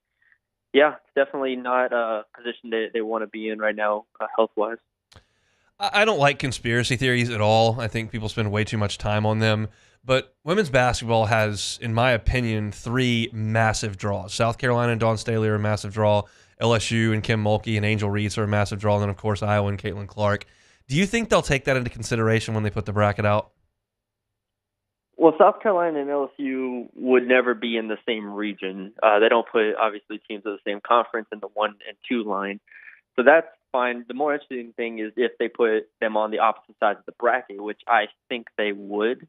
yeah, it's definitely not a position they want to be in right now, health-wise. I don't like conspiracy theories at all. I think people spend way too much time on them. But women's basketball has, in my opinion, 3 massive draws. South Carolina and Dawn Staley are a massive draw. LSU and Kim Mulkey and Angel Reese are a massive draw. And then, of course, Iowa and Caitlin Clark. Do you think they'll take that into consideration when they put the bracket out? Well, South Carolina and LSU would never be in the same region. They don't put, obviously, teams of the same conference in the 1 and 2 line. So that's fine. The more interesting thing is if they put them on the opposite sides of the bracket, which I think they would.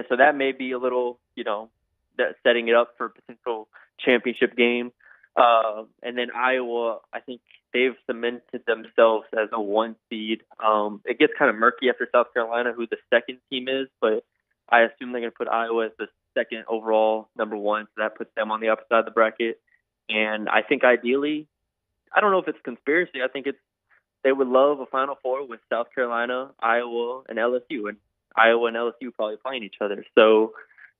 So that may be a little, that setting it up for a potential championship game. And then Iowa, I think they've cemented themselves as a 1 seed. It gets kind of murky after South Carolina, who the second team is, but I assume they're going to put Iowa as the second overall number 1, so that puts them on the upper side of the bracket. And I think ideally, I don't know if it's conspiracy. I think they would love a Final Four with South Carolina, Iowa, and LSU, and Iowa and LSU probably playing each other. So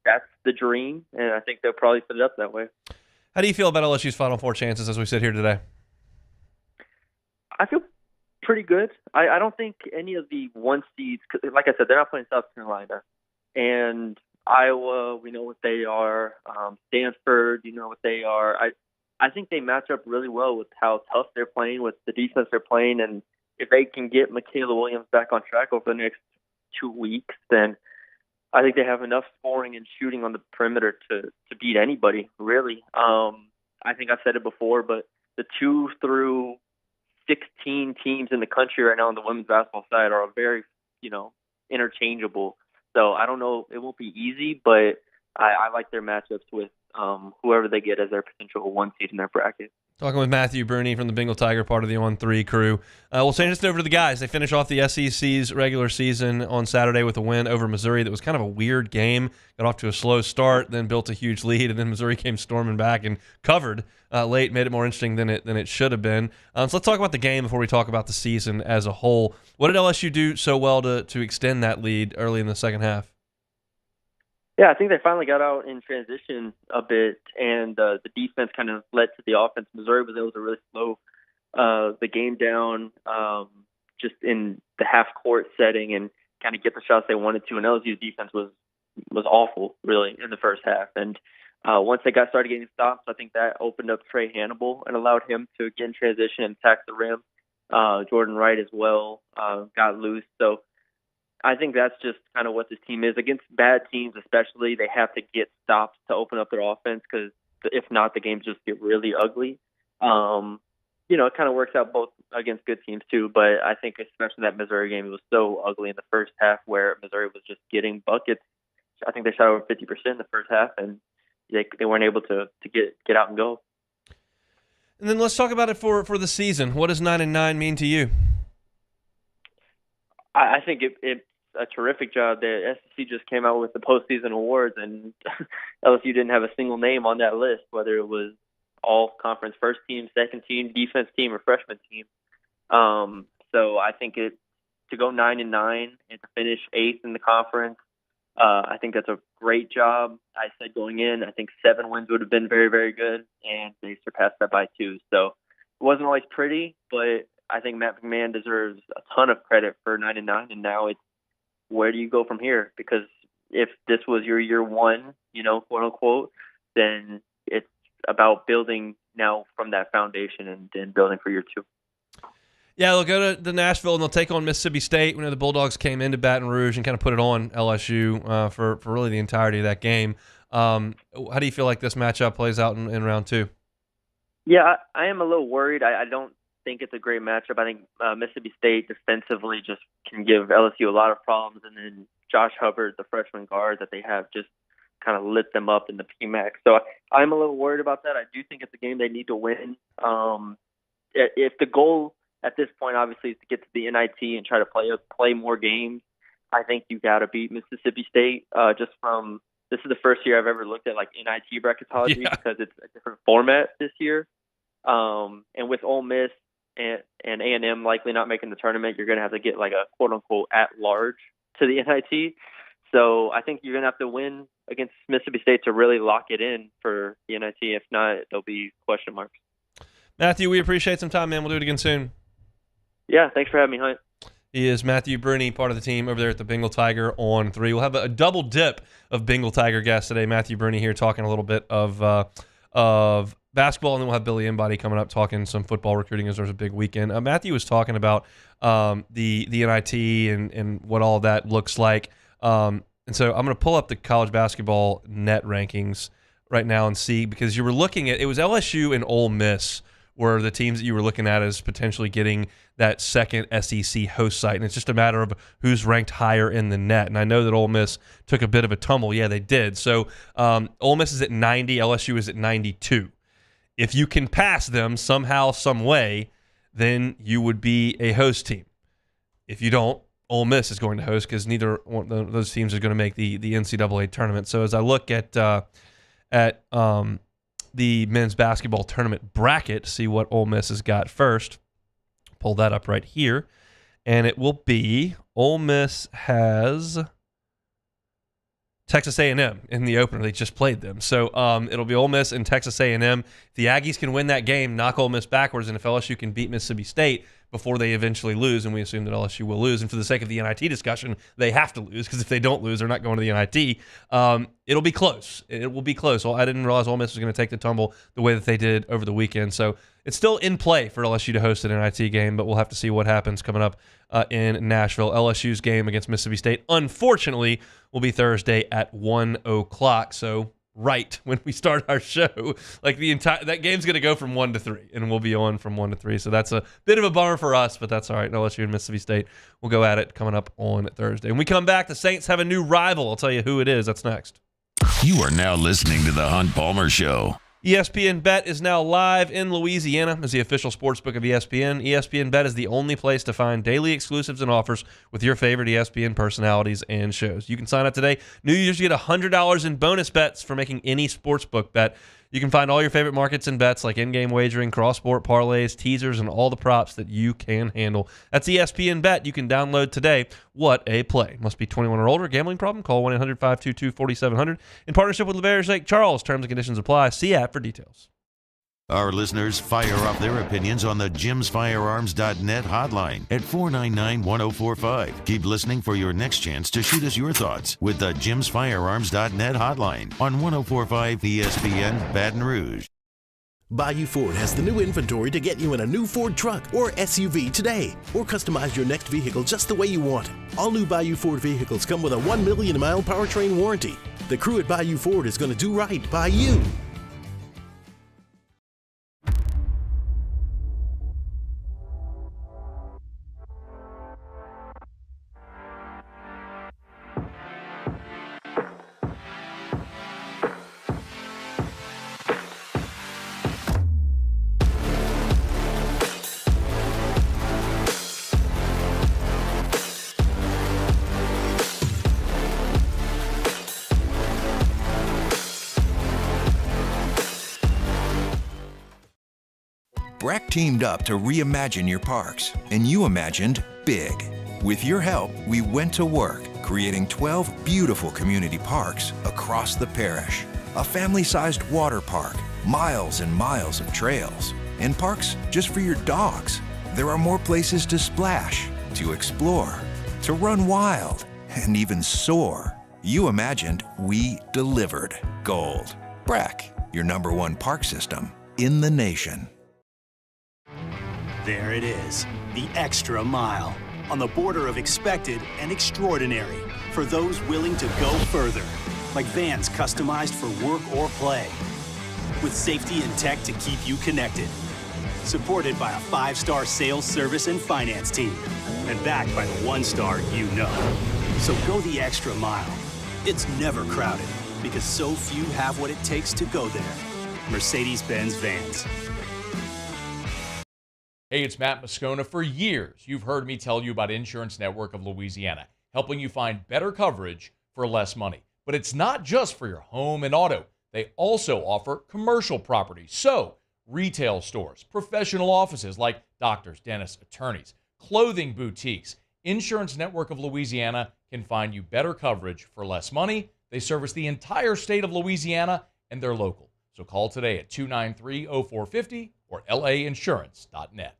that's the dream, and I think they'll probably set it up that way. How do you feel about LSU's Final Four chances as we sit here today? I feel pretty good. I don't think any of the 1 seeds, like I said, they're not playing South Carolina. And Iowa, we know what they are. Stanford, you know what they are. I think they match up really well with how tough they're playing, with the defense they're playing. And if they can get Michaela Williams back on track over the next 2 weeks, then I think they have enough scoring and shooting on the perimeter to beat anybody, really. I think I've said it before, but the 2 through 16 teams in the country right now on the women's basketball side are very, interchangeable. So I don't know. It won't be easy, but I like their matchups with whoever they get as their potential 1 seed in their bracket. Talking with Matthew Bruni from the Bengal Tiger, part of the On3 crew. We'll change this over to the guys. They finish off the SEC's regular season on Saturday with a win over Missouri. That was kind of a weird game. Got off to a slow start, then built a huge lead, and then Missouri came storming back and covered late, made it more interesting than it should have been. So let's talk about the game before we talk about the season as a whole. What did LSU do so well to extend that lead early in the second half? Yeah, I think they finally got out in transition a bit, and the defense kind of led to the offense. Missouri was able to really slow the game down just in the half-court setting and kind of get the shots they wanted to. And LSU's defense was awful, really, in the first half. And once they started getting stops, I think that opened up Trey Hannibal and allowed him to get in transition and attack the rim. Jordan Wright as well got loose. So I think that's just kind of what this team is. Against bad teams especially, they have to get stops to open up their offense, because if not, the games just get really ugly. It kind of works out both against good teams too, but I think especially that Missouri game, it was so ugly in the first half where Missouri was just getting buckets. I think they shot over 50% in the first half, and they weren't able to get out and go. And then let's talk about it for the season. What does 9-9 mean to you? I think it's a terrific job. The SEC just came out with the postseason awards, and LSU didn't have a single name on that list, whether it was all conference first team, second team, defense team, or freshman team. So I think to go 9-9 and to finish 8th in the conference, I think that's a great job. I said going in, I think 7 wins would have been very, very good, and they surpassed that by 2. So it wasn't always pretty, but I think Matt McMahon deserves a ton of credit for 9-9, and now it's where do you go from here? Because if this was your year one, quote unquote, then it's about building now from that foundation and building for year two. Yeah, they'll go to Nashville and they'll take on Mississippi State. We know the Bulldogs came into Baton Rouge and kind of put it on LSU for really the entirety of that game. How do you feel like this matchup plays out in round two? Yeah, I am a little worried. I don't think it's a great matchup. I think Mississippi State defensively just can give LSU a lot of problems, and then Josh Hubbard, the freshman guard that they have, just kind of lit them up in the PMAC. So I'm a little worried about that. I do think it's a game they need to win. If the goal at this point, obviously, is to get to the NIT and try to play more games, I think you got to beat Mississippi State. This is the first year I've ever looked at like NIT bracketology because it's a different format this year. And with Ole Miss and A&M likely not making the tournament, you're going to have to get like a quote unquote at large to the NIT. So I think you're going to have to win against Mississippi State to really lock it in for the NIT. If not, there'll be question marks. Matthew, we appreciate some time, man. We'll do it again soon. Yeah, thanks for having me, Hunt. He is Matthew Bruni, part of the team over there at the Bengal Tiger on 3. We'll have a double dip of Bengal Tiger guests today. Matthew Bruni here talking a little bit of basketball, and then we'll have Billy Embody coming up talking some football recruiting as there's a big weekend. Matthew was talking about the NIT and what all that looks like. And so I'm going to pull up the college basketball net rankings right now and see, because you were looking at, it was LSU and Ole Miss were the teams that you were looking at as potentially getting that second SEC host site. And it's just a matter of who's ranked higher in the net. And I know that Ole Miss took a bit of a tumble. Yeah, they did. So Ole Miss is at 90. LSU is at 92. If you can pass them somehow, some way, then you would be a host team. If you don't, Ole Miss is going to host because neither one of those teams is going to make the NCAA tournament. So as I look at the men's basketball tournament bracket, see what Ole Miss has got first. Pull that up right here, and it will be Ole Miss has Texas A&M in the opener. They just played them. So it'll be Ole Miss and Texas A&M. If the Aggies can win that game, knock Ole Miss backwards, and if LSU can beat Mississippi State before they eventually lose, and we assume that LSU will lose, and for the sake of the NIT discussion, they have to lose, because if they don't lose, they're not going to the NIT. It'll be close. It will be close. Well, I didn't realize Ole Miss was going to take the tumble the way that they did over the weekend. So it's still in play for LSU to host an NIT game, but we'll have to see what happens coming up in Nashville. LSU's game against Mississippi State, unfortunately, will be Thursday at 1 o'clock. So right when we start our show, like that game's going to go from 1 to 3, and we'll be on from 1 to 3. So that's a bit of a bummer for us, but that's all right. LSU and Mississippi State will go at it coming up on Thursday. When we come back, the Saints have a new rival. I'll tell you who it is. That's next. You are now listening to the Hunt Palmer Show. ESPN Bet is now live in Louisiana as the official sportsbook of ESPN. ESPN Bet is the only place to find daily exclusives and offers with your favorite ESPN personalities and shows. You can sign up today. New users get $100 in bonus bets for making any sportsbook bet. You can find all your favorite markets and bets like in-game wagering, cross-sport parlays, teasers, and all the props that you can handle. That's ESPN Bet. You can download today. What a play. Must be 21 or older. Gambling problem? Call 1-800-522-4700. In partnership with LeVar Lake Charles. Terms and conditions apply. See app for details. Our listeners fire off their opinions on the jimsfirearms.net hotline at 499-1045. Keep listening for your next chance to shoot us your thoughts with the jimsfirearms.net hotline on 1045 ESPN Baton Rouge. Bayou Ford has the new inventory to get you in a new Ford truck or SUV today, or customize your next vehicle just the way you want it. All new Bayou Ford vehicles come with a 1 million mile powertrain warranty. The crew at Bayou Ford is going to do right by you. BRAC teamed up to reimagine your parks, and you imagined big. With your help, we went to work, creating 12 beautiful community parks across the parish. A family-sized water park, miles and miles of trails, and parks just for your dogs. There are more places to splash, to explore, to run wild, and even soar. You imagined, we delivered. Gold. Breck, your #1 park system in the nation. There it is, the extra mile, on the border of expected and extraordinary, for those willing to go further, like vans customized for work or play, with safety and tech to keep you connected, supported by a 5-star sales, service, and finance team, and backed by the 1-star you know. So go the extra mile. It's never crowded, because so few have what it takes to go there. Mercedes-Benz Vans. Hey, it's Matt Moscona. For years, you've heard me tell you about Insurance Network of Louisiana, helping you find better coverage for less money. But it's not just for your home and auto. They also offer commercial property. So, retail stores, professional offices like doctors, dentists, attorneys, clothing boutiques. Insurance Network of Louisiana can find you better coverage for less money. They service the entire state of Louisiana, and they're local. So call today at 293-0450 or lainsurance.net.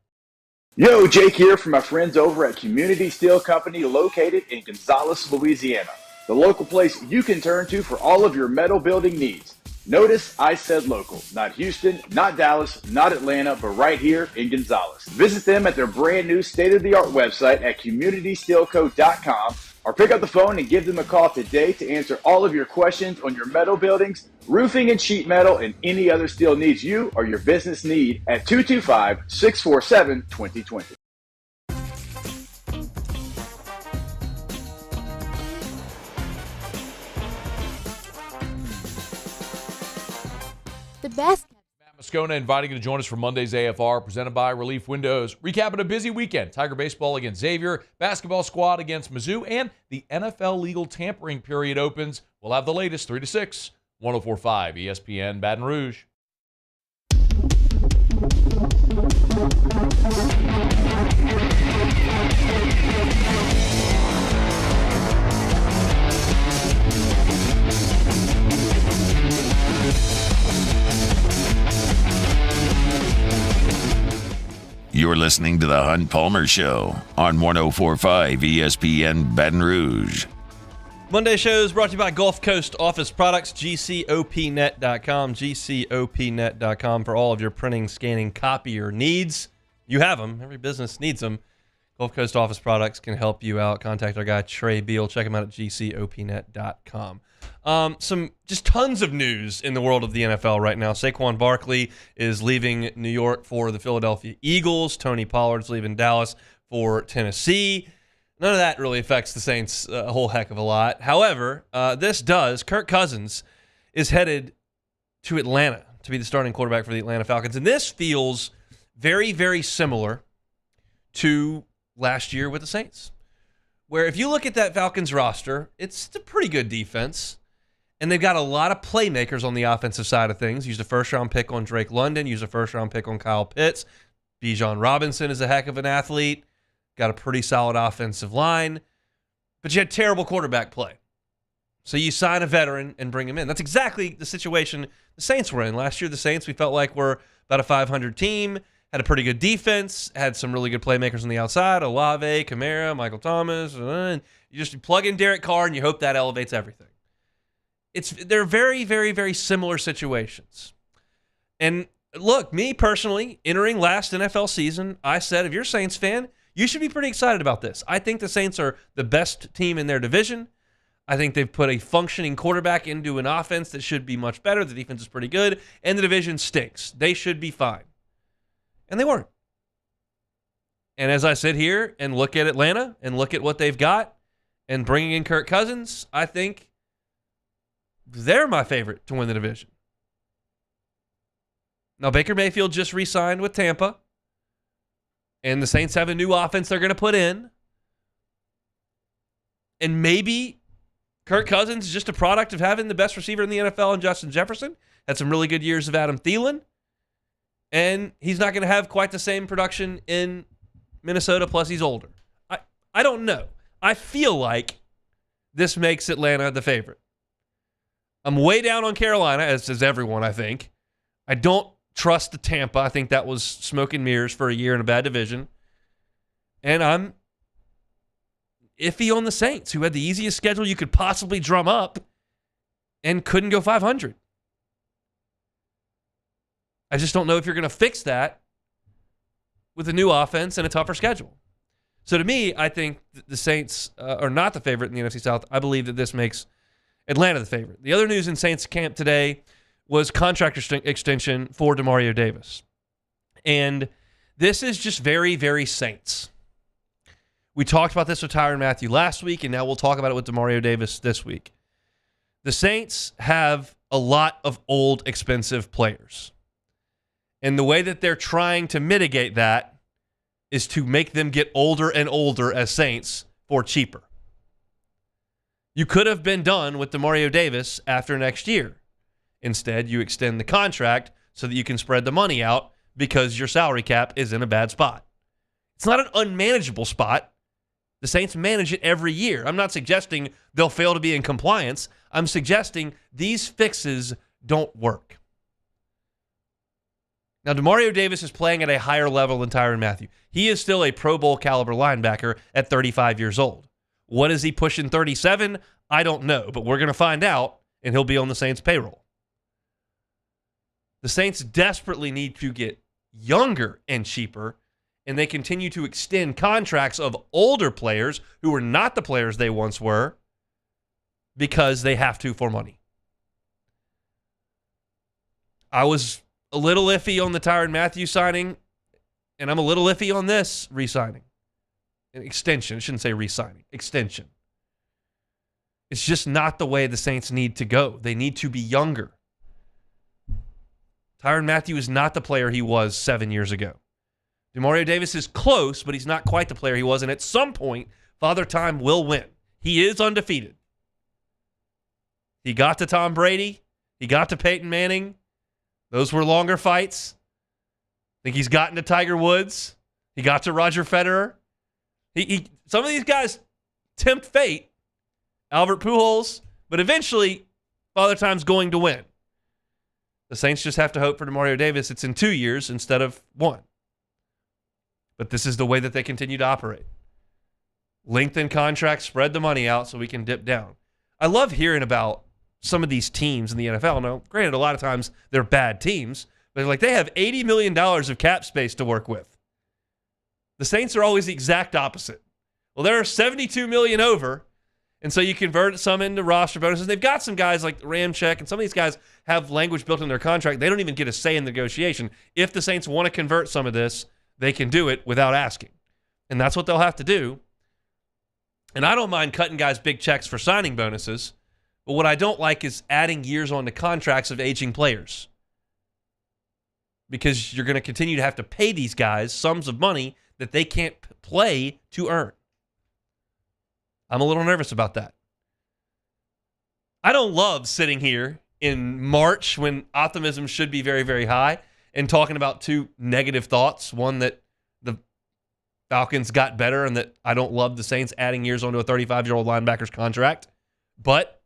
Yo, Jake here from my friends over at Community Steel Company located in Gonzales, Louisiana. The local place you can turn to for all of your metal building needs. Notice I said local, not Houston, not Dallas, not Atlanta, but right here in Gonzales. Visit them at their brand new state-of-the-art website at communitysteelco.com or pick up the phone and give them a call today to answer all of your questions on your metal buildings, roofing and sheet metal, and any other steel needs you or your business need at 225-647-2020. The best. Matt Moscona inviting you to join us for Monday's AFR, presented by Relief Windows. Recapping a busy weekend. Tiger baseball against Xavier, basketball squad against Mizzou, and the NFL legal tampering period opens. We'll have the latest 3 to 6. 104.5 ESPN Baton Rouge. You're listening to The Hunt Palmer Show on 104.5 ESPN Baton Rouge. Monday show is brought to you by Gulf Coast Office Products, GCOPnet.com, GCOPnet.com for all of your printing, scanning, copier needs. You have them. Every business needs them. Gulf Coast Office Products can help you out. Contact our guy, Trey Beal. Check him out at GCOPnet.com. Some just tons of news in the world of the NFL right now. Saquon Barkley is leaving New York for the Philadelphia Eagles. Tony Pollard's leaving Dallas for Tennessee. None of that really affects the Saints a whole heck of a lot. However, this does. Kirk Cousins is headed to Atlanta to be the starting quarterback for the Atlanta Falcons. And this feels very, very similar to last year with the Saints, where if you look at that Falcons roster, it's a pretty good defense. And they've got a lot of playmakers on the offensive side of things. Used a first-round pick on Drake London. Used a first-round pick on Kyle Pitts. Bijan Robinson is a heck of an athlete. Got a pretty solid offensive line. But you had terrible quarterback play. So you sign a veteran and bring him in. That's exactly the situation the Saints were in. Last year, the Saints, we felt like were about a 500 team. Had a pretty good defense. Had some really good playmakers on the outside. Olave, Kamara, Michael Thomas. And you just plug in Derek Carr and you hope that elevates everything. They're very, very, very similar situations. And look, me personally, entering last NFL season, I said, if you're a Saints fan, you should be pretty excited about this. I think the Saints are the best team in their division. I think they've put a functioning quarterback into an offense that should be much better. The defense is pretty good, and the division stinks. They should be fine. And they weren't. And as I sit here and look at Atlanta and look at what they've got and bringing in Kirk Cousins, I think they're my favorite to win the division. Now, Baker Mayfield just re-signed with Tampa, and the Saints have a new offense they're going to put in. And maybe Kirk Cousins is just a product of having the best receiver in the NFL in Justin Jefferson. Had some really good years of Adam Thielen. And he's not going to have quite the same production in Minnesota, plus he's older. I don't know. I feel like this makes Atlanta the favorite. I'm way down on Carolina, as does everyone, I think. I don't trust the Tampa. I think that was smoke and mirrors for a year in a bad division. And I'm iffy on the Saints, who had the easiest schedule you could possibly drum up and couldn't go 500. I just don't know if you're going to fix that with a new offense and a tougher schedule. So to me, I think the Saints are not the favorite in the NFC South. I believe that this makes Atlanta the favorite. The other news in Saints camp today was contract extension for Demario Davis. And this is just very, very Saints. We talked about this with Tyrann Mathieu last week, and now we'll talk about it with Demario Davis this week. The Saints have a lot of old, expensive players. And the way that they're trying to mitigate that is to make them get older and older as Saints for cheaper. You could have been done with Demario Davis after next year. Instead, you extend the contract so that you can spread the money out because your salary cap is in a bad spot. It's not an unmanageable spot. The Saints manage it every year. I'm not suggesting they'll fail to be in compliance. I'm suggesting these fixes don't work. Now, Demario Davis is playing at a higher level than Tyrann Mathieu. He is still a Pro Bowl caliber linebacker at 35 years old. What is he pushing 37? I don't know, but we're going to find out, and he'll be on the Saints' payroll. The Saints desperately need to get younger and cheaper, and they continue to extend contracts of older players who are not the players they once were because they have to for money. I was a little iffy on the Tyrann Mathieu signing, and I'm a little iffy on this re-signing. An extension. I shouldn't say re-signing. Extension. It's just not the way the Saints need to go. They need to be younger. Tyrann Mathieu is not the player he was 7 years ago. Demario Davis is close, but he's not quite the player he was, and at some point, Father Time will win. He is undefeated. He got to Tom Brady. He got to Peyton Manning. Those were longer fights. I think he's gotten to Tiger Woods. He got to Roger Federer. Some of these guys tempt fate. Albert Pujols. But eventually, Father Time's going to win. The Saints just have to hope for Demario Davis. It's in 2 years instead of 1. But this is the way that they continue to operate. Lengthen contracts, spread the money out so we can dip down. I love hearing about some of these teams in the NFL. Now, granted, a lot of times they're bad teams, but they have $80 million of cap space to work with. The Saints are always the exact opposite. Well, there are $72 million over, and so you convert some into roster bonuses. They've got some guys like Ramczyk, and some of these guys have language built in their contract. They don't even get a say in the negotiation. If the Saints want to convert some of this, they can do it without asking. And that's what they'll have to do. And I don't mind cutting guys big checks for signing bonuses. But what I don't like is adding years onto contracts of aging players. Because you're going to continue to have to pay these guys sums of money that they can't play to earn. I'm a little nervous about that. I don't love sitting here in March when optimism should be very, very high and talking about two negative thoughts. One, that the Falcons got better and that I don't love the Saints adding years onto a 35-year-old linebacker's contract. But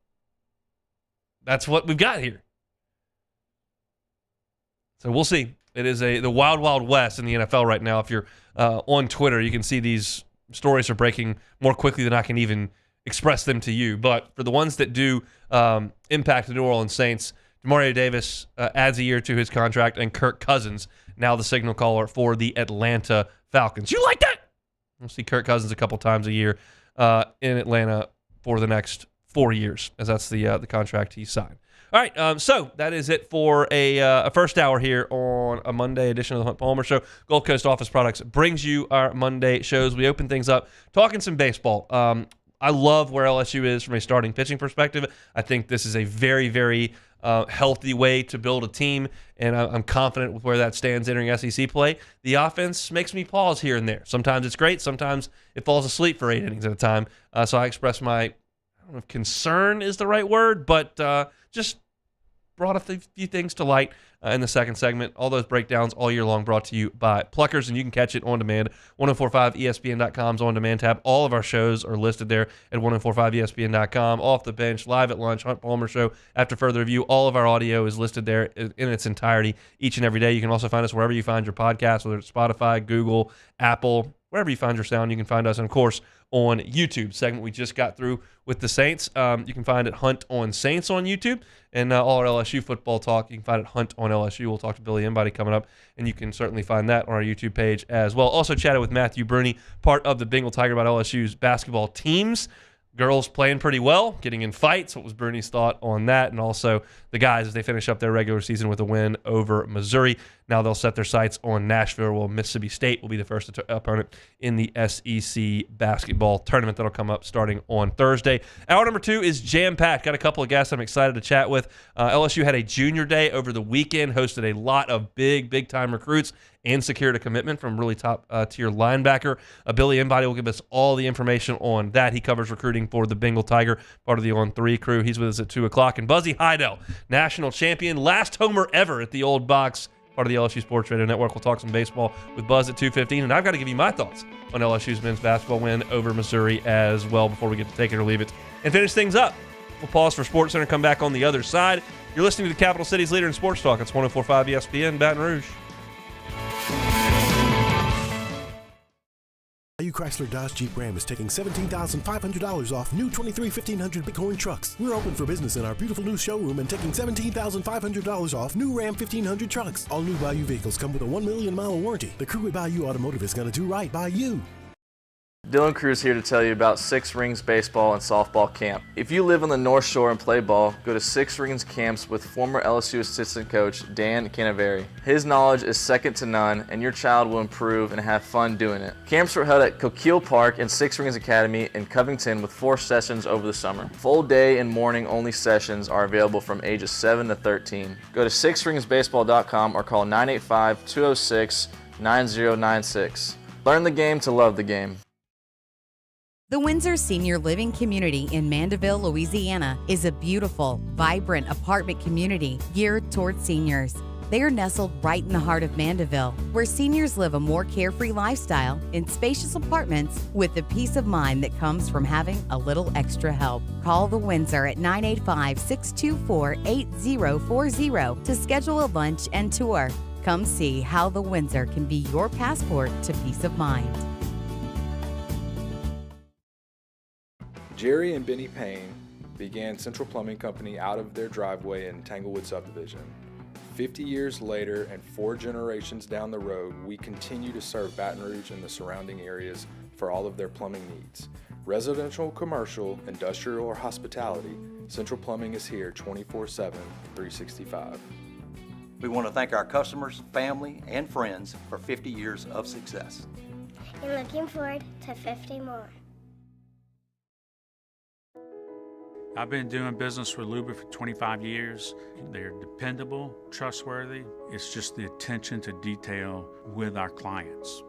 that's what we've got here. So we'll see. It is the wild, wild west in the NFL right now. If you're on Twitter, you can see these stories are breaking more quickly than I can even express them to you. But for the ones that do impact the New Orleans Saints, Demario Davis adds a year to his contract, and Kirk Cousins, now the signal caller for the Atlanta Falcons. You like that? We'll see Kirk Cousins a couple times a year in Atlanta for the next 4 years, as that's the contract he signed. All right, so that is it for a first hour here on a Monday edition of the Hunt Palmer Show. Gulf Coast Office Products brings you our Monday shows. We open things up talking some baseball. I love where LSU is from a starting pitching perspective. I think this is a very, very healthy way to build a team, and I'm confident with where that stands entering SEC play. The offense makes me pause here and there. Sometimes it's great. Sometimes it falls asleep for 8 innings at a time. So I express my, I don't know if concern is the right word, but just brought a few things to light in the second segment. All those breakdowns all year long brought to you by Pluckers, and you can catch it on demand. 1045ESPN.com's on-demand tab. All of our shows are listed there at 1045ESPN.com. Off the Bench, Live at Lunch, Hunt Palmer Show, After Further Review. All of our audio is listed there in its entirety each and every day. You can also find us wherever you find your podcasts, whether it's Spotify, Google, Apple, wherever you find your sound, you can find us. And, of course, on YouTube, segment we just got through with the Saints. You can find it Hunt on Saints on YouTube. And all our LSU football talk, you can find it Hunt on LSU. We'll talk to Billy Embody coming up, and you can certainly find that on our YouTube page as well. Also chatted with Matthew Bruni, part of the Bengal Tiger, about LSU's basketball teams. Girls playing pretty well, getting in fights. What was Bruni's thought on that? And also the guys as they finish up their regular season with a win over Missouri. Now they'll set their sights on Nashville, while Mississippi State will be the first opponent in the SEC basketball tournament that'll come up starting on Thursday. Hour number 2 is jam-packed. Got a couple of guests I'm excited to chat with. LSU had a junior day over the weekend, hosted a lot of big-time recruits, and secured a commitment from really top-tier linebacker. Billy Embody will give us all the information on that. He covers recruiting for the Bengal Tiger, part of the On 3 crew. He's with us at 2 o'clock. And Buzzy Heidel, national champion, last homer ever at the Old Box, part of the LSU Sports Radio Network. We'll talk some baseball with Buzz at 2:15. And I've got to give you my thoughts on LSU's men's basketball win over Missouri as well before we get to take it or leave it and finish things up. We'll pause for Sports Center, come back on the other side. You're listening to the Capital City's leader in sports talk. It's 104.5 ESPN, Baton Rouge. Value Chrysler Dodge Jeep Ram is taking $17,500 off new 23 1500 Bighorn trucks. We're open for business in our beautiful new showroom and taking $17,500 off new Ram 1500 trucks. All new Bayou vehicles come with a 1 million mile warranty. The crew at Bayou Automotive is going to do right by you. Dylan Cruz here to tell you about Six Rings Baseball and Softball Camp. If you live on the North Shore and play ball, go to Six Rings Camps with former LSU assistant coach Dan Canaveri. His knowledge is second to none, and your child will improve and have fun doing it. Camps were held at Coquille Park and Six Rings Academy in Covington with 4 sessions over the summer. Full day and morning only sessions are available from ages 7 to 13. Go to sixringsbaseball.com or call 985-206-9096. Learn the game to love the game. The Windsor Senior Living Community in Mandeville, Louisiana is a beautiful, vibrant apartment community geared toward seniors. They are nestled right in the heart of Mandeville, where seniors live a more carefree lifestyle in spacious apartments with the peace of mind that comes from having a little extra help. Call the Windsor at 985-624-8040 to schedule a lunch and tour. Come see how the Windsor can be your passport to peace of mind. Jerry and Benny Payne began Central Plumbing Company out of their driveway in Tanglewood Subdivision. 50 years later and 4 generations down the road, we continue to serve Baton Rouge and the surrounding areas for all of their plumbing needs. Residential, commercial, industrial, or hospitality, Central Plumbing is here 24/7, 365. We want to thank our customers, family, and friends for 50 years of success. And looking forward to 50 more. I've been doing business with Luba for 25 years. They're dependable, trustworthy. It's just the attention to detail with our clients.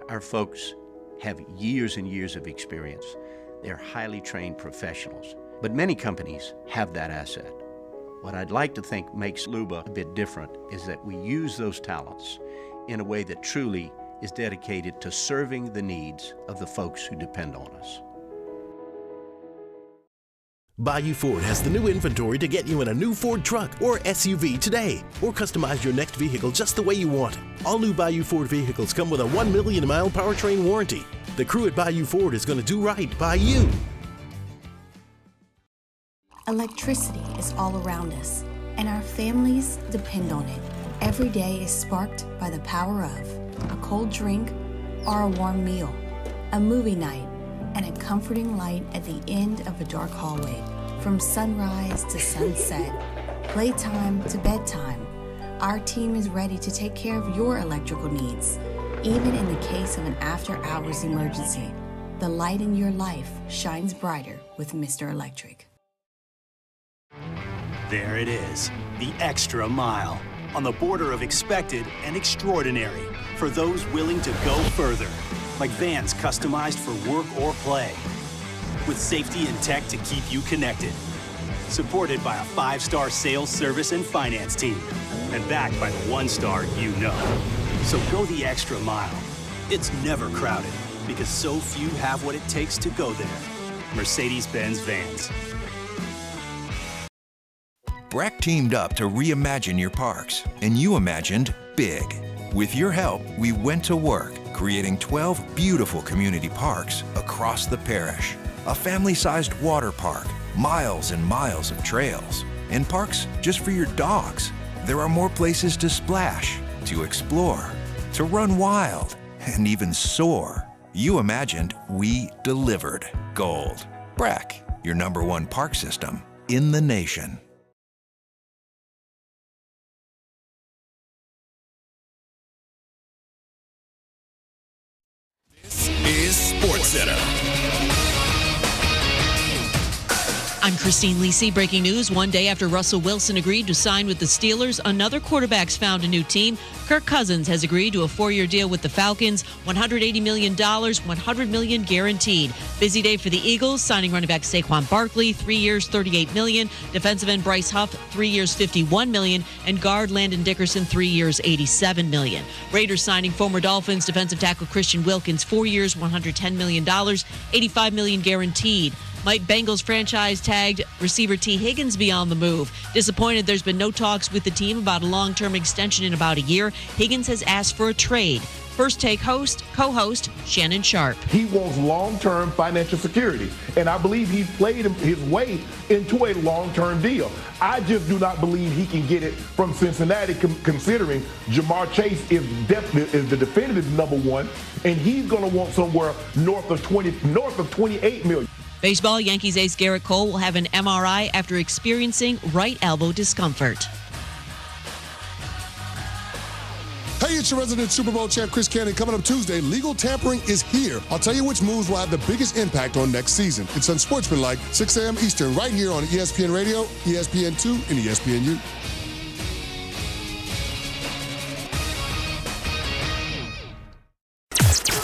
Our folks have years and years of experience. They're highly trained professionals, but many companies have that asset. What I'd like to think makes Luba a bit different is that we use those talents in a way that truly is dedicated to serving the needs of the folks who depend on us. Bayou Ford has the new inventory to get you in a new Ford truck or SUV today, or customize your next vehicle just the way you want it. All new Bayou Ford vehicles come with a 1 million mile powertrain warranty. The crew at Bayou Ford is going to do right by you. Electricity is all around us, and our families depend on it. Every day is sparked by the power of a cold drink or a warm meal, a movie night, and a comforting light at the end of a dark hallway. From sunrise to sunset, playtime to bedtime, our team is ready to take care of your electrical needs. Even in the case of an after-hours emergency, the light in your life shines brighter with Mr. Electric. There it is, the extra mile, on the border of expected and extraordinary, for those willing to go further. Like vans customized for work or play, with safety and tech to keep you connected. Supported by a 5-star sales, service, and finance team, and backed by the 1-star you know. So go the extra mile. It's never crowded, because so few have what it takes to go there. Mercedes-Benz Vans. BRAC teamed up to reimagine your parks, and you imagined big. With your help, we went to work, creating 12 beautiful community parks across the parish. A family-sized water park, miles and miles of trails, and parks just for your dogs. There are more places to splash, to explore, to run wild, and even soar. You imagined, we delivered. Gold. Breck, your #1 park system in the nation. Is SportsCenter. I'm Christine Lisi. Breaking news. One day after Russell Wilson agreed to sign with the Steelers, another quarterback's found a new team. Kirk Cousins has agreed to a 4-year deal with the Falcons, $180 million, $100 million guaranteed. Busy day for the Eagles, signing running back Saquon Barkley, 3 years, $38 million. Defensive end Bryce Huff, 3 years, $51 million. And guard Landon Dickerson, 3 years, $87 million. Raiders signing former Dolphins defensive tackle Christian Wilkins, 4 years, $110 million, $85 million guaranteed. Might Bengals franchise tagged receiver T. Higgins be on the move? Disappointed there's been no talks with the team about a long-term extension in about a year. Higgins has asked for a trade. First Take co-host Shannon Sharp. He wants long-term financial security, and I believe he's played his way into a long-term deal. I just do not believe he can get it from Cincinnati, considering Jamar Chase is the definitive #1, and he's going to want somewhere north of 28 million. Baseball, Yankees ace Garrett Cole will have an MRI after experiencing right elbow discomfort. Hey, it's your resident Super Bowl champ, Chris Cannon. Coming up Tuesday, legal tampering is here. I'll tell you which moves will have the biggest impact on next season. It's Unsportsmanlike, 6 a.m. Eastern, right here on ESPN Radio, ESPN2, and ESPNU.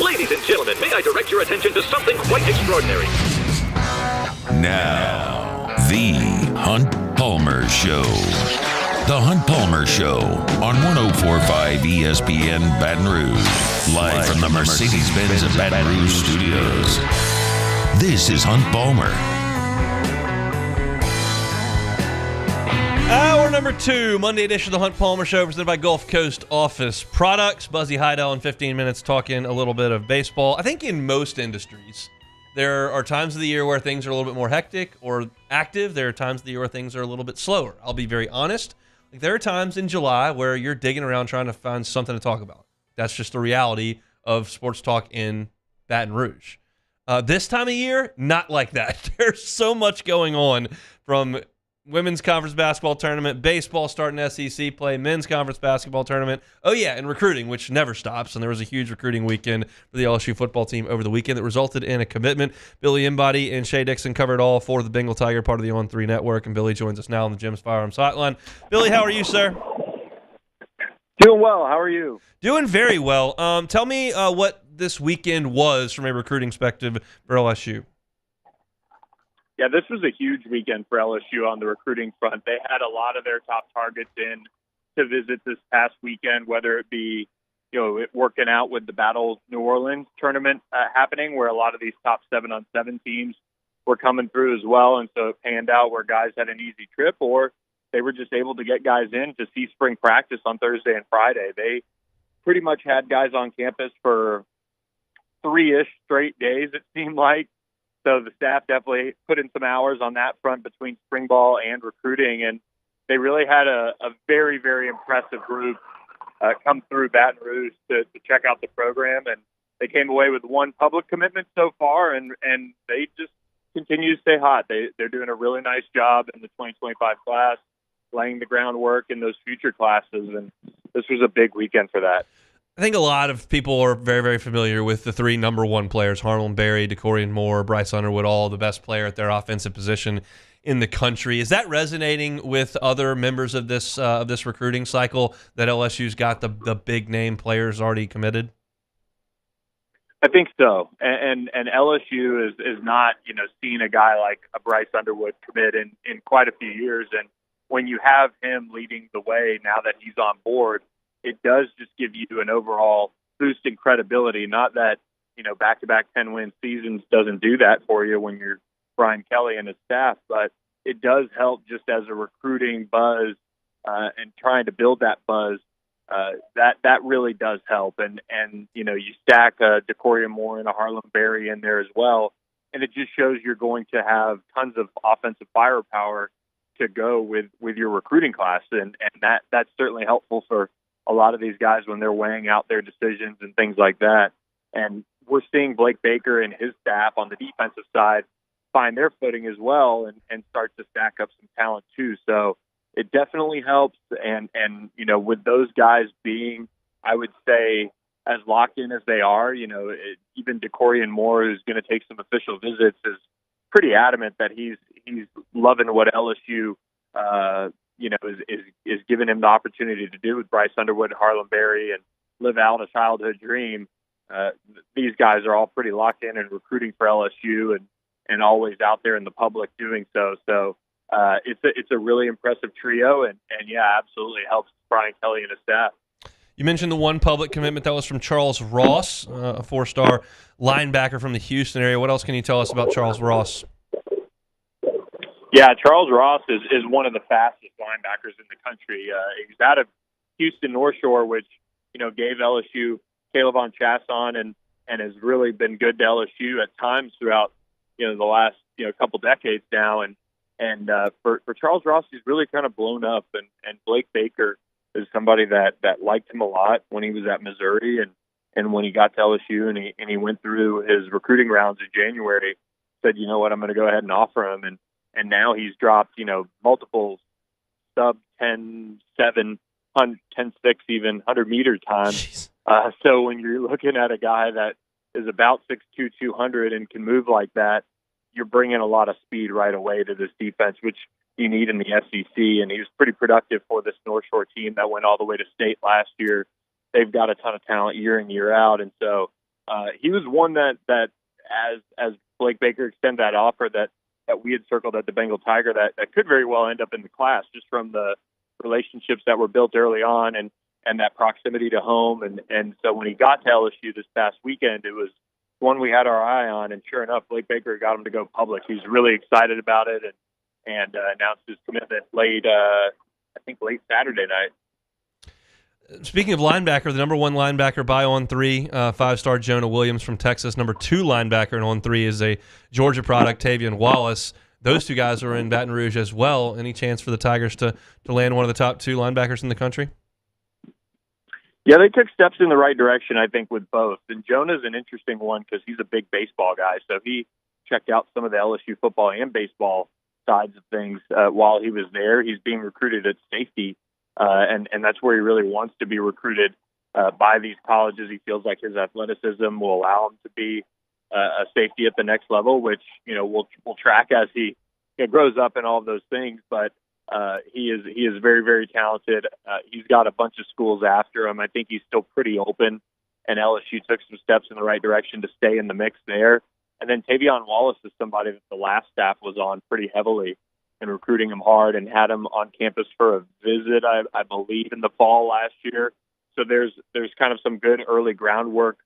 Ladies and gentlemen, may I direct your attention to something quite extraordinary? Now, the Hunt Palmer Show. The Hunt Palmer Show on 104.5 ESPN Baton Rouge. Live from the Mercedes-Benz of Baton Rouge studios. This is Hunt Palmer. Hour number 2, Monday edition of the Hunt Palmer Show, presented by Gulf Coast Office Products. Buzzy Heidel in 15 minutes talking a little bit of baseball. I think in most industries, there are times of the year where things are a little bit more hectic or active. There are times of the year where things are a little bit slower. I'll be very honest. Like, there are times in July where you're digging around trying to find something to talk about. That's just the reality of sports talk in Baton Rouge. This time of year, not like that. There's so much going on, from women's conference basketball tournament, baseball starting SEC play, men's conference basketball tournament. Oh, yeah, and recruiting, which never stops. And there was a huge recruiting weekend for the LSU football team over the weekend that resulted in a commitment. Billy Embody and Shay Dixon covered all for the Bengal Tiger, part of the On3 network. And Billy joins us now on the Jim's Firearms Hotline. Billy, how are you, sir? Doing well. How are you? Doing very well. Tell me what this weekend was from a recruiting perspective for LSU. Yeah, this was a huge weekend for LSU on the recruiting front. They had a lot of their top targets in to visit this past weekend, whether it be, working out with the Battle New Orleans tournament happening, where a lot of these top 7-on-7 teams were coming through as well. And so it panned out where guys had an easy trip, or they were just able to get guys in to see spring practice on Thursday and Friday. They pretty much had guys on campus for 3-ish straight days, it seemed like. So the staff definitely put in some hours on that front between spring ball and recruiting, and they really had a very, very impressive group come through Baton Rouge to check out the program, and they came away with one public commitment so far, and they just continue to stay hot. They're doing a really nice job in the 2025 class, laying the groundwork in those future classes, and this was a big weekend for that. I think a lot of people are very, very familiar with the 3 #1 players: Harlan Berry, DeCorian Moore, Bryce Underwood, all the best player at their offensive position in the country. Is that resonating with other members of this recruiting cycle, that LSU's got the big name players already committed? I think so, and LSU is not seeing a guy like a Bryce Underwood commit in quite a few years, and when you have him leading the way now that he's on board, it does just give you an overall boost in credibility. Not that, back-to-back 10-win seasons doesn't do that for you when you're Brian Kelly and his staff, but it does help just as a recruiting buzz and trying to build that buzz that really does help. And you stack Decorian Moore and a Harlem Berry in there as well, and it just shows you're going to have tons of offensive firepower to go with your recruiting class, and that's certainly helpful for a lot of these guys when they're weighing out their decisions and things like that. And we're seeing Blake Baker and his staff on the defensive side find their footing as well and start to stack up some talent too. So it definitely helps. And with those guys being, I would say, as locked in as they are, even Decorian Moore, who's going to take some official visits, is pretty adamant that he's loving what LSU, is giving him the opportunity to do with Bryce Underwood, Harlem Berry, and live out a childhood dream. These guys are all pretty locked in and recruiting for LSU and always out there in the public doing so. So it's a really impressive trio, and yeah, absolutely helps Brian Kelly and his staff. You mentioned the one public commitment that was from Charles Ross, a 4-star linebacker from the Houston area. What else can you tell us about Charles Ross? Yeah, Charles Ross is one of the fastest linebackers in the country. He's out of Houston North Shore, which gave LSU Caleb on Chasson and has really been good to LSU at times throughout the last couple decades now. And for Charles Ross, he's really kind of blown up. And Blake Baker is somebody that liked him a lot when he was at Missouri and when he got to LSU and he went through his recruiting rounds in January, said, you know what, I'm going to go ahead and offer him. And now he's dropped, multiple sub 10.7, 10.6, even 100-meter time. So when you're looking at a guy that is about 6'2", 200 and can move like that, you're bringing a lot of speed right away to this defense, which you need in the SEC. And he was pretty productive for this North Shore team that went all the way to state last year. They've got a ton of talent year in, year out. And so he was one that as Blake Baker extended that offer that we had circled at the Bengal Tiger that could very well end up in the class just from the relationships that were built early on and that proximity to home. And so when he got to LSU this past weekend, it was one we had our eye on. And sure enough, Blake Baker got him to go public. He's really excited about it and announced his commitment late Saturday night. Speaking of linebacker, the number 1 linebacker by On3, 5-star Jonah Williams from Texas. Number 2 linebacker in On3 is a Georgia product, Tavian Wallace. Those two guys are in Baton Rouge as well. Any chance for the Tigers to land one of the top 2 linebackers in the country? Yeah, they took steps in the right direction, I think, with both. And Jonah's an interesting one because he's a big baseball guy. So he checked out some of the LSU football and baseball sides of things while he was there. He's being recruited at safety. And that's where he really wants to be recruited by these colleges. He feels like his athleticism will allow him to be a safety at the next level, which we'll track as he grows up and all of those things. But he is very, very talented. He's got a bunch of schools after him. I think he's still pretty open, and LSU took some steps in the right direction to stay in the mix there. And then Tavian Wallace is somebody that the last staff was on pretty heavily and recruiting him hard and had him on campus for a visit, I believe, in the fall last year. So there's kind of some good early groundwork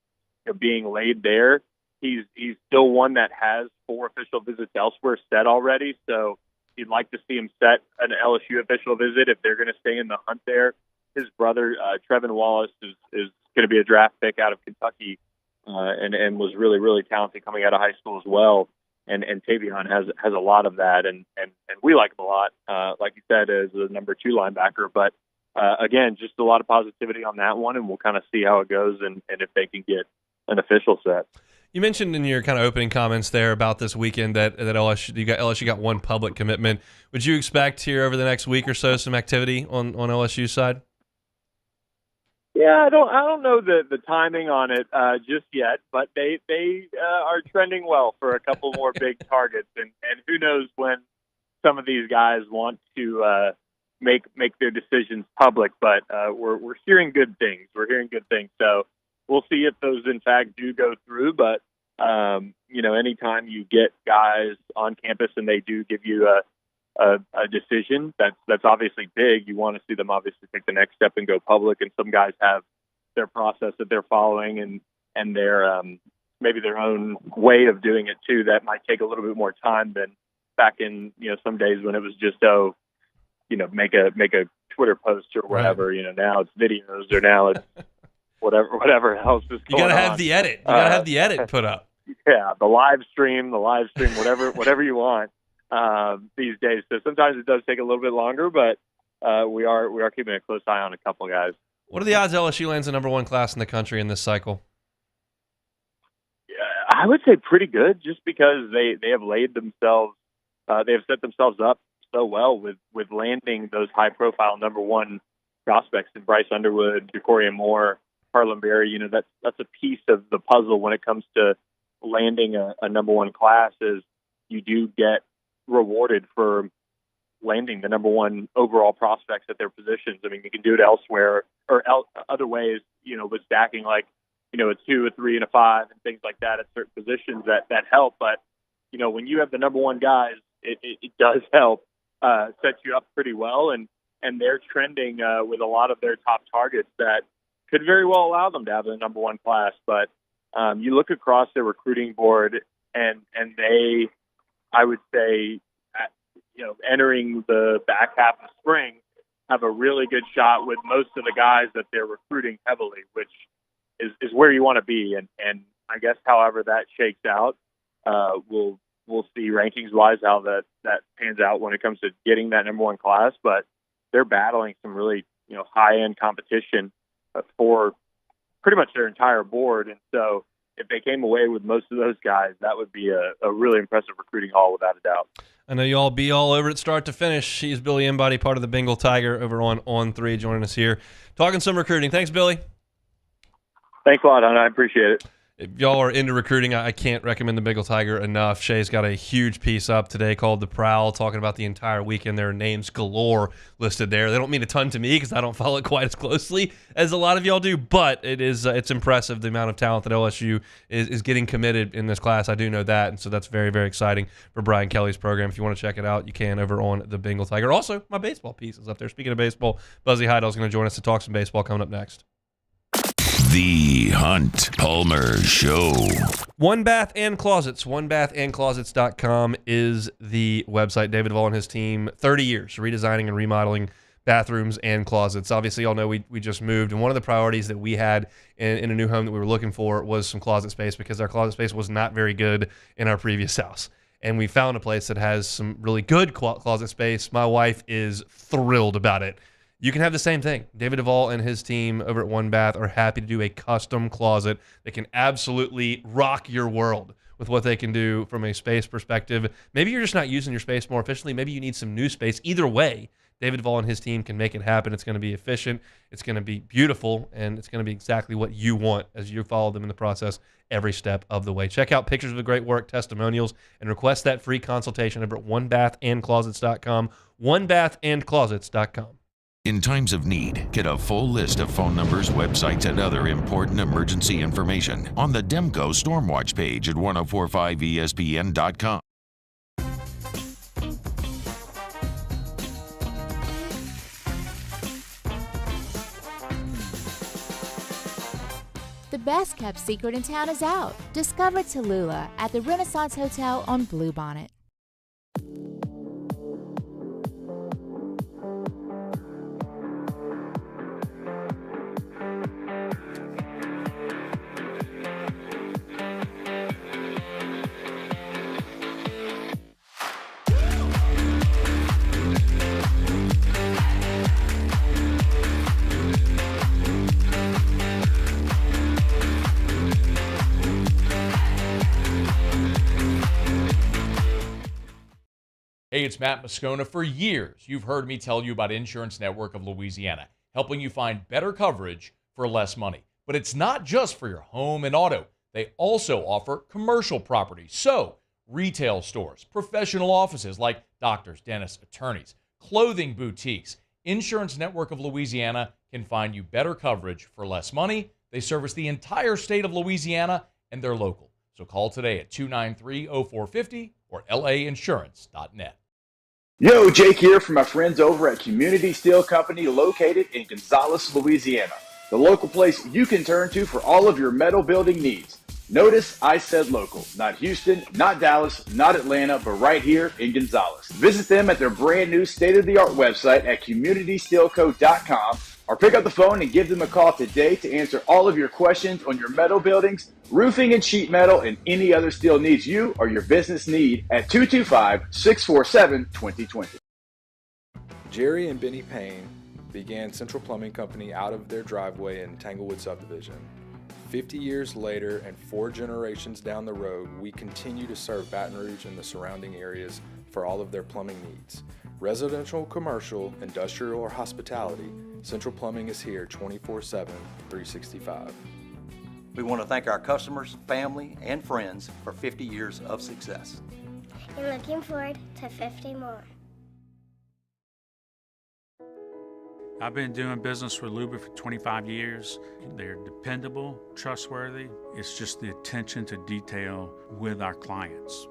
being laid there. He's still one that has 4 official visits elsewhere set already. So you'd like to see him set an LSU official visit if they're going to stay in the hunt there. His brother, Trevin Wallace, is going to be a draft pick out of Kentucky and was really, really talented coming out of high school as well. And Tavian has a lot of that, and we like him a lot. Like you said, as the number 2 linebacker. But again, just a lot of positivity on that one, and we'll kind of see how it goes and if they can get an official set. You mentioned in your kind of opening comments there about this weekend that LSU got 1 public commitment. Would you expect here over the next week or so some activity on LSU's side? Yeah, I don't know the timing on it just yet, but they are trending well for a couple more big targets, and who knows when some of these guys want to make their decisions public. But we're hearing good things. So we'll see if those in fact do go through. But anytime you get guys on campus and they do give you a decision that's obviously big, you want to see them obviously take the next step and go public. And some guys have their process that they're following and their maybe their own way of doing it too. That might take a little bit more time than back in some days when it was just make a Twitter posts or whatever. Right. Now it's videos, or now it's whatever else is going on. You got to have the edit. You got to have the edit put up. Yeah, the live stream, whatever you want these days. So sometimes it does take a little bit longer, but we are keeping a close eye on a couple guys. What are the odds LSU lands the number one class in the country in this cycle? I would say pretty good, just because they have laid themselves, they have set themselves up so well with landing those high profile number one prospects in Bryce Underwood, Ja'Cory Moore, Harlem Berry. That's a piece of the puzzle when it comes to landing a number one class, is you do get rewarded for landing the number one overall prospects at their positions. I mean, you can do it elsewhere or other ways, with stacking like, a 2, a 3, and a 5 and things like that at certain positions that help. But, when you have the number one guys, it does help set you up pretty well. And they're trending with a lot of their top targets that could very well allow them to have the number one class. But you look across their recruiting board and they, I would say, entering the back half of spring, have a really good shot with most of the guys that they're recruiting heavily, which is where you want to be. And I guess however that shakes out, we'll see rankings wise how that pans out when it comes to getting that number one class. But they're battling some really high end competition for pretty much their entire board. And so if they came away with most of those guys, that would be a really impressive recruiting haul without a doubt. I know you all be all over it start to finish. He's Billy Embody, part of the Bengal Tiger over on 3, joining us here, talking some recruiting. Thanks, Billy. Thanks a lot, Hunter. I appreciate it. If y'all are into recruiting, I can't recommend the Bengal Tiger enough. Shay's got a huge piece up today called The Prowl, talking about the entire weekend. There are names galore listed there. They don't mean a ton to me because I don't follow it quite as closely as a lot of y'all do, but it's impressive the amount of talent that LSU is getting committed in this class. I do know that, and so that's very, very exciting for Brian Kelly's program. If you want to check it out, you can over on the Bengal Tiger. Also, my baseball piece is up there. Speaking of baseball, Buzzy Heidel's going to join us to talk some baseball coming up next. The Hunt Palmer Show. One Bath and Closets. OneBathAndClosets.com is the website. David Duvall and his team, 30 years redesigning and remodeling bathrooms and closets. Obviously, y'all know we just moved, and one of the priorities that we had in a new home that we were looking for was some closet space, because our closet space was not very good in our previous house. And we found a place that has some really good closet space. My wife is thrilled about it. You can have the same thing. David Duvall and his team over at One Bath are happy to do a custom closet that can absolutely rock your world with what they can do from a space perspective. Maybe you're just not using your space more efficiently. Maybe you need some new space. Either way, David Duvall and his team can make it happen. It's going to be efficient, it's going to be beautiful, and it's going to be exactly what you want as you follow them in the process every step of the way. Check out pictures of the great work, testimonials, and request that free consultation over at OneBathAndClosets.com. OneBathAndClosets.com. In times of need, get a full list of phone numbers, websites, and other important emergency information on the Demco Stormwatch page at 1045ESPN.com. The best kept secret in town is out. Discover Tallulah at the Renaissance Hotel on Bluebonnet. Hey, it's Matt Moscona. For years, you've heard me tell you about Insurance Network of Louisiana, helping you find better coverage for less money. But it's not just for your home and auto. They also offer commercial property. So, retail stores, professional offices like doctors, dentists, attorneys, clothing boutiques. Insurance Network of Louisiana can find you better coverage for less money. They service the entire state of Louisiana, and they're local. So call today at 293-0450 or lainsurance.net. Yo, Jake here from my friends over at Community Steel Company located in Gonzales, Louisiana. The local place you can turn to for all of your metal building needs. Notice I said local, not Houston, not Dallas, not Atlanta, but right here in Gonzales. Visit them at their brand new state-of-the-art website at communitysteelco.com or pick up the phone and give them a call today to answer all of your questions on your metal buildings, roofing and sheet metal, and any other steel needs you or your business need at 225-647-2020. Jerry and Benny Payne began Central Plumbing Company out of their driveway in Tanglewood subdivision. 50 years later and 4 generations down the road, we continue to serve Baton Rouge and the surrounding areas for all of their plumbing needs. Residential, commercial, industrial, or hospitality, Central Plumbing is here 24/7, 365. We want to thank our customers, family, and friends for 50 years of success. And looking forward to 50 more. I've been doing business with Luba for 25 years. They're dependable, trustworthy. It's just the attention to detail with our clients.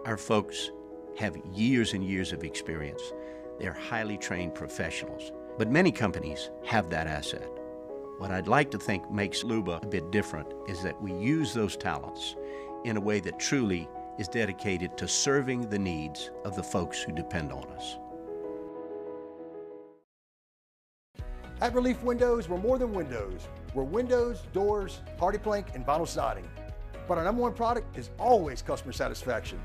Our folks have years and years of experience. They're highly trained professionals. But many companies have that asset. What I'd like to think makes Luba a bit different is that we use those talents in a way that truly is dedicated to serving the needs of the folks who depend on us. At Relief Windows, we're more than windows. We're windows, doors, hardy plank, and vinyl siding. But our #1 product is always customer satisfaction.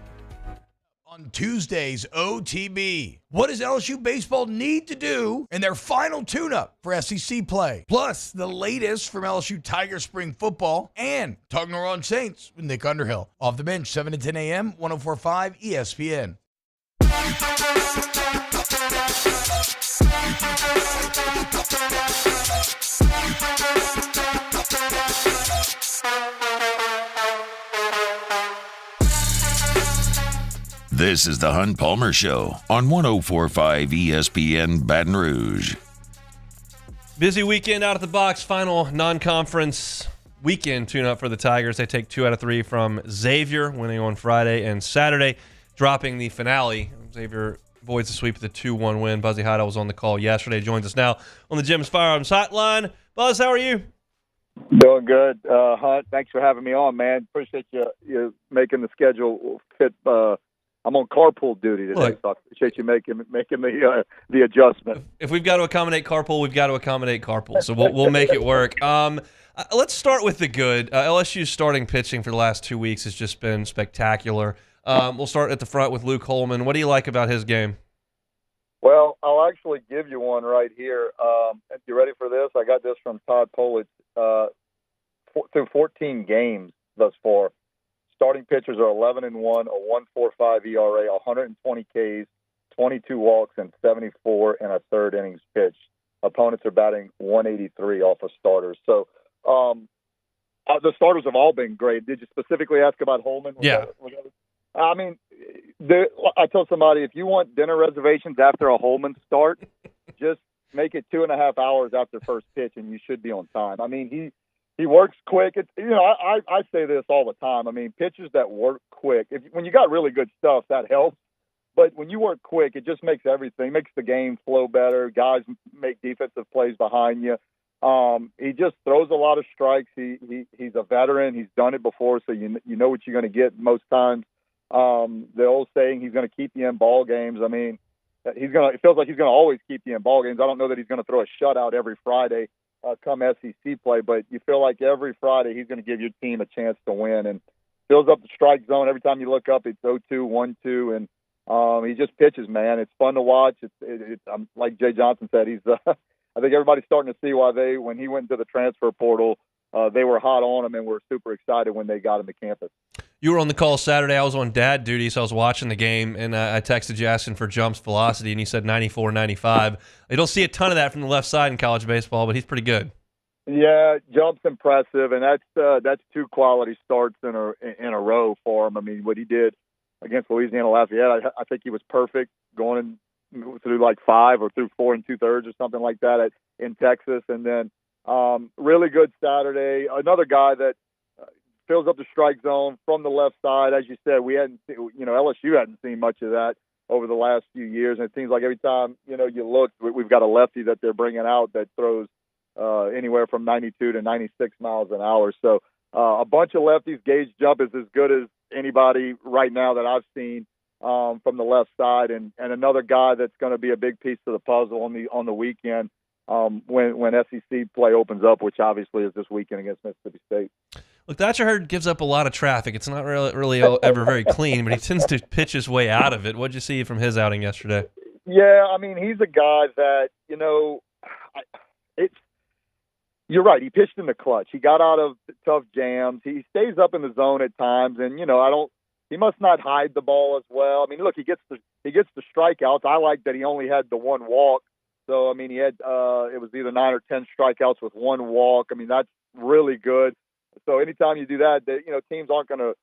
On Tuesday's OTB, what does LSU baseball need to do in their final tune-up for SEC play? Plus, the latest from LSU Tiger Spring football and talking on Saints with Nick Underhill. Off the bench, 7 to 10 a.m., 104.5 ESPN. This is the Hunt Palmer Show on 104.5 ESPN Baton Rouge. Busy weekend out at the box. Final non-conference weekend tune-up for the Tigers. They take 2 out of 3 from Xavier, winning on Friday and Saturday, dropping the finale. Xavier avoids the sweep with a 2-1 win. Buzzy Heidel was on the call yesterday. Joins us now on the Jim's Firearms Hotline. Buzz, how are you? Doing good, Hunt. Thanks for having me on, man. Appreciate you making the schedule fit. I'm on carpool duty today, so I appreciate you making the adjustment. If we've got to accommodate carpool, we've got to accommodate carpool. So we'll make it work. Let's start with the good. LSU's starting pitching for the last 2 weeks has just been spectacular. We'll start at the front with Luke Holman. What do you like about his game? Well, I'll actually give you one right here. If you're ready for this, I got this from Todd Polich. Through 14 games thus far, starting pitchers are 11-1, a 1.45 ERA, 120 Ks, 22 walks, and 74 and a third innings pitched. Opponents are batting 183 off of starters. So the starters have all been great. Did you specifically ask about Holman? Yeah. I mean, I tell somebody, if you want dinner reservations after a Holman start, just make it 2.5 hours after first pitch, and you should be on time. I mean, he works quick. I say this all the time. I mean, pitchers that work quick, when you got really good stuff, that helps. But when you work quick, it just makes everything, makes the game flow better. Guys make defensive plays behind you. He just throws a lot of strikes. He's a veteran. He's done it before, so you know what you're going to get most times. The old saying, he's going to keep you in ball games. I mean, it feels like he's going to always keep you in ball games. I don't know that he's going to throw a shutout every Friday come SEC play, but you feel like every Friday he's going to give your team a chance to win, and fills up the strike zone. Every time you look up, it's 0-2, 1-2, and he just pitches, man. It's fun to watch. It's like Jay Johnson said, he's I think everybody's starting to see why when he went into the transfer portal, they were hot on him and were super excited when they got him to campus. You were on the call Saturday. I was on dad duty, so I was watching the game, and I texted you asking for jumps velocity, and you said 94, 95. You don't see a ton of that from the left side in college baseball, but he's pretty good. Yeah, jump's impressive, and that's 2 quality starts in a row for him. I mean, what he did against Louisiana Lafayette, I think he was perfect going through like 5 or through 4 2/3 or something like that in Texas, and then really good Saturday. Another guy that fills up the strike zone from the left side. As you said, LSU hadn't seen much of that over the last few years, and it seems like every time you look, we've got a lefty that they're bringing out that throws anywhere from 92 to 96 miles an hour. So a bunch of lefties. Gage Jump is as good as anybody right now that I've seen from the left side, and another guy that's going to be a big piece of the puzzle on the weekend when SEC play opens up, which obviously is this weekend against Mississippi State. Look, Thatcher Hurd gives up a lot of traffic. It's not really ever very clean, but he tends to pitch his way out of it. What'd you see from his outing yesterday? Yeah, I mean, he's a guy that, you're right. He pitched in the clutch. He got out of tough jams. He stays up in the zone at times, and he must not hide the ball as well. I mean, look, he gets the strikeouts. I like that he only had the one walk. So I mean, he had it was either 9 or 10 strikeouts with one walk. I mean, that's really good. So anytime you do that, teams aren't going to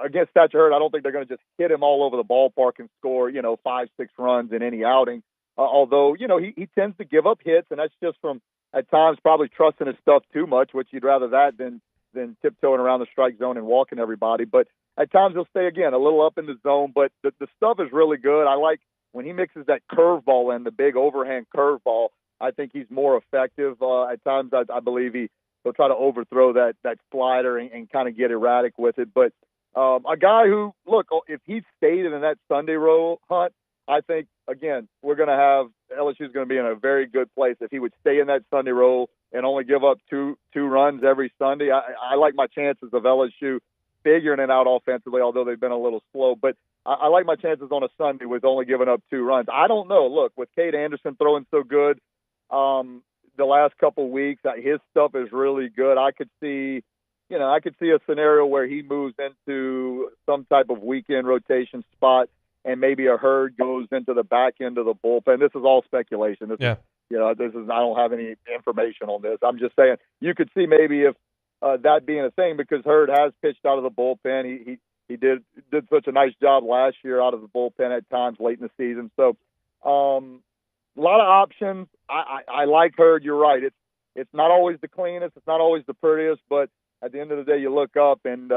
against Thatcher Hurd. I don't think they're going to just hit him all over the ballpark and score 5-6 runs in any outing. Although he tends to give up hits, and that's just from at times probably trusting his stuff too much, which you'd rather that than tiptoeing around the strike zone and walking everybody. But at times he'll stay again a little up in the zone. But the stuff is really good. I like when he mixes that curveball in, the big overhand curveball. I think he's more effective. At times I believe he'll try to overthrow that slider and kind of get erratic with it. But a guy who, look, if he stayed in that Sunday role, Hunt, I think, again, LSU's going to be in a very good place if he would stay in that Sunday role and only give up two runs every Sunday. I like my chances of LSU figuring it out offensively, although they've been a little slow. But I like my chances on a Sunday with only giving up 2 runs. I don't know. Look, with Cade Anderson throwing so good the last couple weeks, his stuff is really good. I could see a scenario where he moves into some type of weekend rotation spot, and maybe a Hurd goes into the back end of the bullpen. This is all speculation. I don't have any information on this. I'm just saying you could see maybe if that being a thing, because Hurd has pitched out of the bullpen. He did such a nice job last year out of the bullpen at times late in the season. So a lot of options. I like Hurd. You're right. It's not always the cleanest. It's not always the prettiest, but at the end of the day, you look up and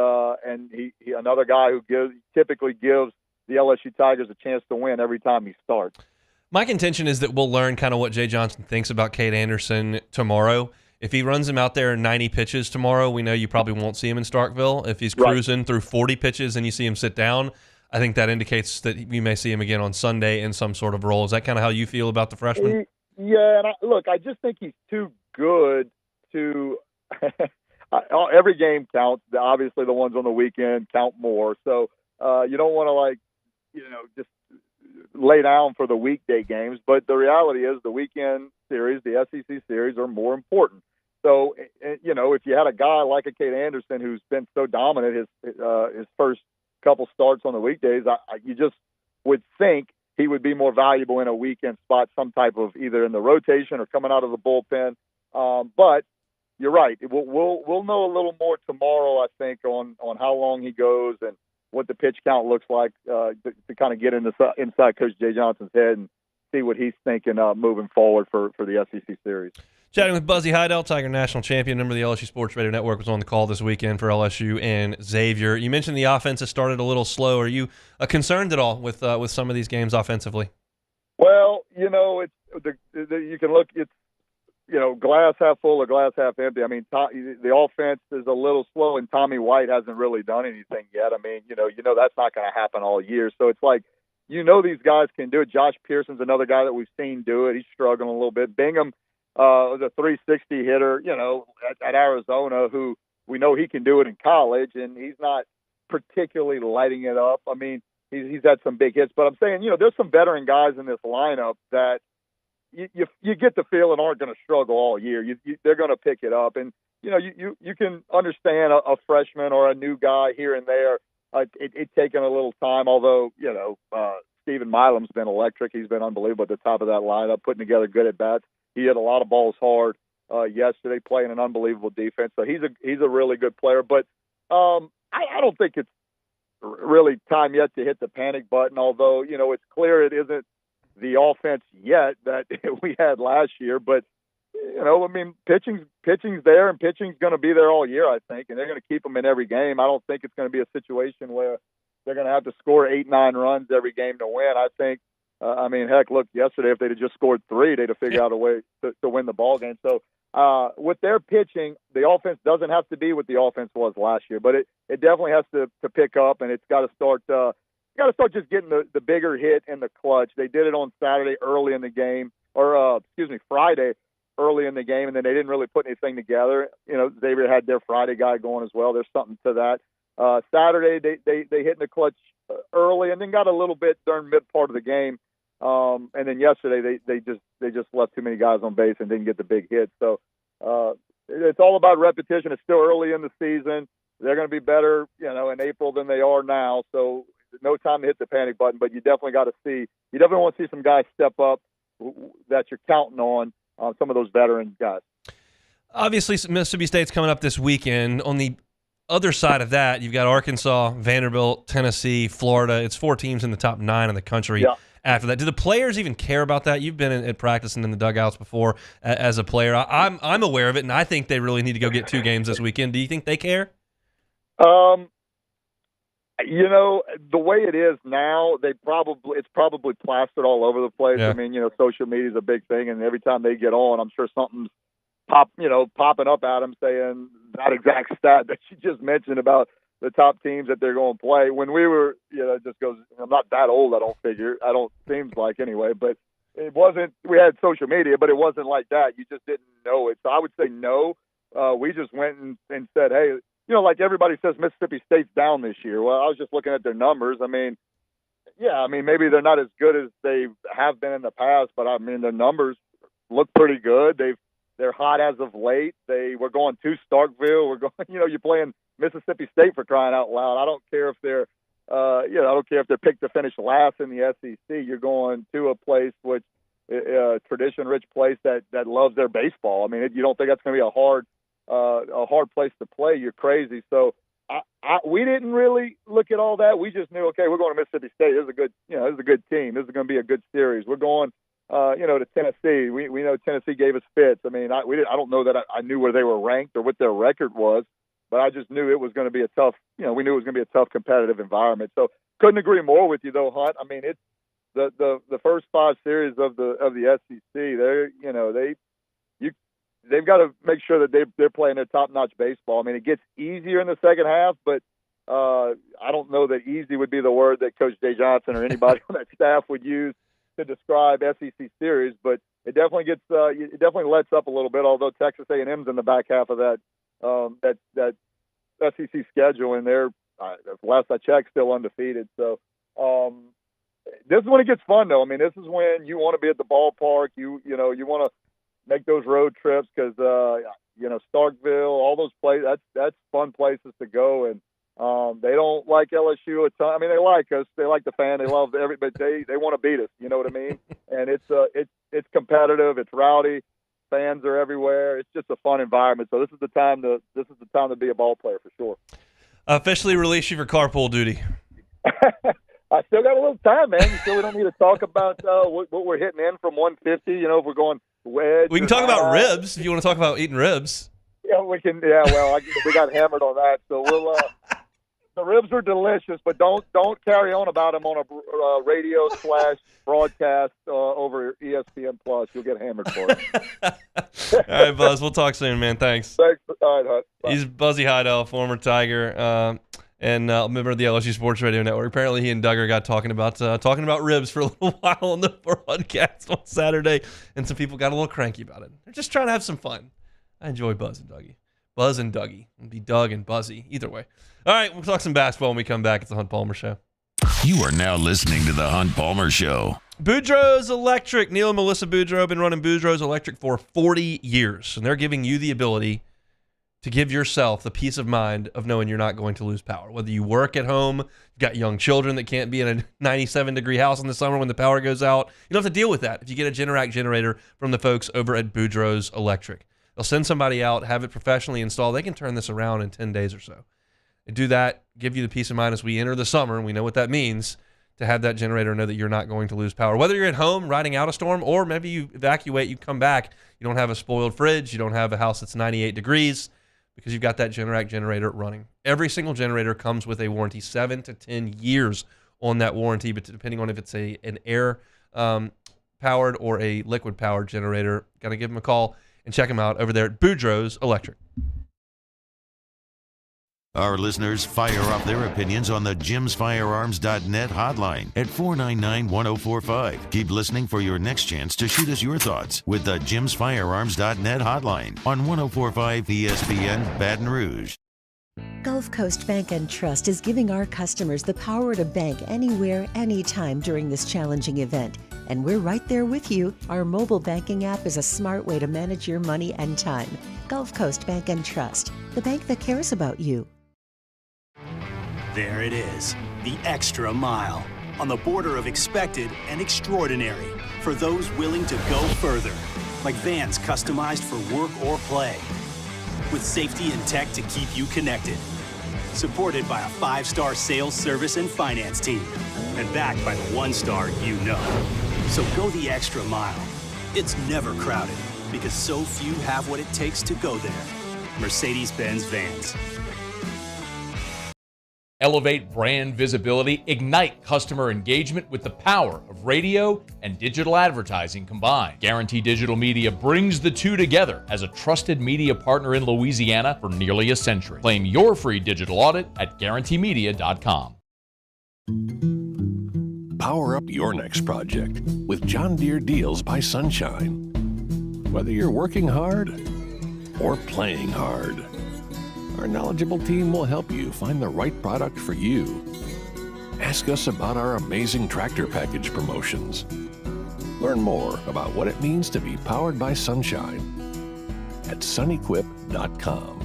he another guy who typically gives the LSU Tigers a chance to win every time he starts. My contention is that we'll learn kind of what Jay Johnson thinks about Cade Anderson tomorrow. If he runs him out there in 90 pitches tomorrow, we know you probably won't see him in Starkville. If he's cruising through 40 pitches and you see him sit down, I think that indicates that we may see him again on Sunday in some sort of role. Is that kind of how you feel about the freshman? Yeah, and I just think he's too good to every game counts. Obviously, the ones on the weekend count more. So you don't want to just lay down for the weekday games. But the reality is the weekend series, the SEC series, are more important. So if you had a guy like a Cade Anderson who's been so dominant his first couple starts on the weekdays, you just would think he would be more valuable in a weekend spot, some type of either in the rotation or coming out of the bullpen. But you're right. We'll know a little more tomorrow, I think, on how long he goes and what the pitch count looks like to kind of get inside Coach Jay Johnson's head and see what he's thinking moving forward for the SEC series. Chatting with Buzzy Heidel, Tiger National Champion, member of the LSU Sports Radio Network, was on the call this weekend for LSU and Xavier. You mentioned the offense has started a little slow. Are you concerned at all with some of these games offensively? Well, it's you can look. It's glass half full or glass half empty. I mean, the offense is a little slow, and Tommy White hasn't really done anything yet. I mean, that's not going to happen all year. So it's like, these guys can do it. Josh Pearson's another guy that we've seen do it. He's struggling a little bit. Bingham was a 360 hitter, at Arizona, who we know he can do it in college, and he's not particularly lighting it up. I mean, he's had some big hits, but I'm saying, there's some veteran guys in this lineup that you get the feeling aren't going to struggle all year. They're going to pick it up, and you can understand a freshman or a new guy here and there. It taking a little time, although Stephen Milam's been electric. He's been unbelievable at the top of that lineup, putting together good at bats. He hit a lot of balls hard yesterday, playing an unbelievable defense. So he's a really good player. But I don't think it's really time yet to hit the panic button. Although it's clear it isn't the offense yet that we had last year. But pitching's there, and pitching's going to be there all year, I think, and they're going to keep them in every game. I don't think it's going to be a situation where they're going to have to score 8-9 runs every game to win. I think. Heck, look, yesterday if they'd have just scored 3, they'd have figured out a way to win the ball game. So with their pitching, the offense doesn't have to be what the offense was last year, but it definitely has to pick up, and it's got to start just getting the bigger hit in the clutch. They did it on Saturday early in the game, or Friday early in the game, and then they didn't really put anything together. Xavier had their Friday guy going as well. There's something to that. Saturday they hit in the clutch early, and then got a little bit during mid part of the game. And then yesterday they just left too many guys on base and didn't get the big hit. So it's all about repetition. It's still early in the season. They're going to be better, in April than they are now. So no time to hit the panic button. But you definitely want to see some guys step up that you're counting on, some of those veteran guys. Obviously, Mississippi State's coming up this weekend. On the other side of that, you've got Arkansas, Vanderbilt, Tennessee, Florida. It's 4 teams in the top 9 in the country. Yeah. After that, do the players even care about that? You've been at practice and in the dugouts before as a player. I'm aware of it, and I think they really need to go get 2 games this weekend. Do you think they care? The way it is now, it's probably plastered all over the place. Yeah. I mean, social media is a big thing, and every time they get on, I'm sure something's popping up at them saying that exact stat that you just mentioned about the top teams that they're going to play. When we were, it just goes, I'm not that old, seems like anyway, but it wasn't, we had social media, but it wasn't like that. You just didn't know it. So I would say no. We just went and said, hey, like everybody says Mississippi State's down this year. Well, I was just looking at their numbers. Maybe they're not as good as they have been in the past, but their numbers look pretty good. They're hot as of late. We're going to Starkville. We're going, you're playing Mississippi State, for crying out loud. I don't care if they're, picked to finish last in the SEC. You're going to a place which, tradition-rich place that loves their baseball. You don't think that's going to be a hard place to play. You're crazy. So we didn't really look at all that. We just knew, okay, we're going to Mississippi State. This is a good team. This is going to be a good series. We're going, to Tennessee. We know Tennessee gave us fits. I don't know that I knew where they were ranked or what their record was, but I just knew it was going to be a tough, we knew it was going to be a tough competitive environment. So couldn't agree more with you though, Hunt. It's the first 5 series of the SEC. They've got to make sure that they're playing their top-notch baseball. It gets easier in the second half, but I don't know that easy would be the word that Coach Jay Johnson or anybody on that staff would use to describe SEC series. But it definitely lets up a little bit. Although Texas A&M's in the back half of that SEC schedule, and they're last I checked still undefeated. So this is when it gets fun, though. This is when you want to be at the ballpark. You want to make those road trips because Starkville, all those places, that's fun places to go. And they don't like LSU a ton. They like us, they like the fan, they love everybody. They want to beat us. You know what I mean? And it's competitive, it's rowdy, fans are everywhere. It's just a fun environment. So this is the time to be a ball player for sure. Officially release you for carpool duty. I still got a little time, man. We don't need to talk about what we're hitting in from 150. If we're going wedge. We can talk about ribs if you want to talk about eating ribs. Yeah, we can. Yeah, well, we got hammered on that, so we'll. The ribs are delicious, but don't carry on about them on a radio / broadcast over ESPN Plus. You'll get hammered for it. All right, Buzz. We'll talk soon, man. Thanks. Thanks. All right, Hunt. Bye. He's Buzzy Heidel, former Tiger. And a member of the LSU Sports Radio Network. Apparently, he and Duggar got talking about ribs for a little while on the broadcast on Saturday, and some people got a little cranky about it. They're just trying to have some fun. I enjoy Buzz and Dougie. Buzz and Dougie. It'd be Doug and Buzzy. Either way. All right, we'll talk some basketball when we come back. It's the Hunt Palmer Show. You are now listening to the Hunt Palmer Show. Boudreaux's Electric. Neil and Melissa Boudreaux have been running Boudreaux's Electric for 40 years, and they're giving you the ability to give yourself the peace of mind of knowing you're not going to lose power. Whether you work at home, you've got young children that can't be in a 97-degree house in the summer when the power goes out, you don't have to deal with that if you get a Generac generator from the folks over at Boudreaux's Electric. They'll send somebody out, have it professionally installed. They can turn this around in 10 days or so. They do that, give you the peace of mind as we enter the summer, and we know what that means, to have that generator know that you're not going to lose power. Whether you're at home riding out a storm or maybe you evacuate, you come back, you don't have a spoiled fridge, you don't have a house that's 98 degrees, because you've got that Generac generator running. Every single generator comes with a warranty, 7 to 10 years on that warranty, but depending on if it's an air powered or a liquid powered generator, got to give them a call and check them out over there at Boudreaux's Electric. Our listeners fire off their opinions on the jimsfirearms.net hotline at 499-1045. Keep listening for your next chance to shoot us your thoughts with the jimsfirearms.net hotline on 1045 ESPN Baton Rouge. Gulf Coast Bank and Trust is giving our customers the power to bank anywhere, anytime during this challenging event. And we're right there with you. Our mobile banking app is a smart way to manage your money and time. Gulf Coast Bank and Trust, the bank that cares about you. There it is, the extra mile, on the border of expected and extraordinary, for those willing to go further, like vans customized for work or play, with safety and tech to keep you connected, supported by a 5-star sales, service, and finance team, and backed by the 1-star you know. So go the extra mile. It's never crowded, because so few have what it takes to go there. Mercedes-Benz Vans. Elevate brand visibility, ignite customer engagement with the power of radio and digital advertising combined. Guarantee Digital Media brings the two together as a trusted media partner in Louisiana for nearly a century. Claim your free digital audit at guaranteemedia.com. Power up your next project with John Deere Deals by Sunshine. Whether you're working hard or playing hard, our knowledgeable team will help you find the right product for you. Ask us about our amazing tractor package promotions. Learn more about what it means to be powered by sunshine at sunequip.com.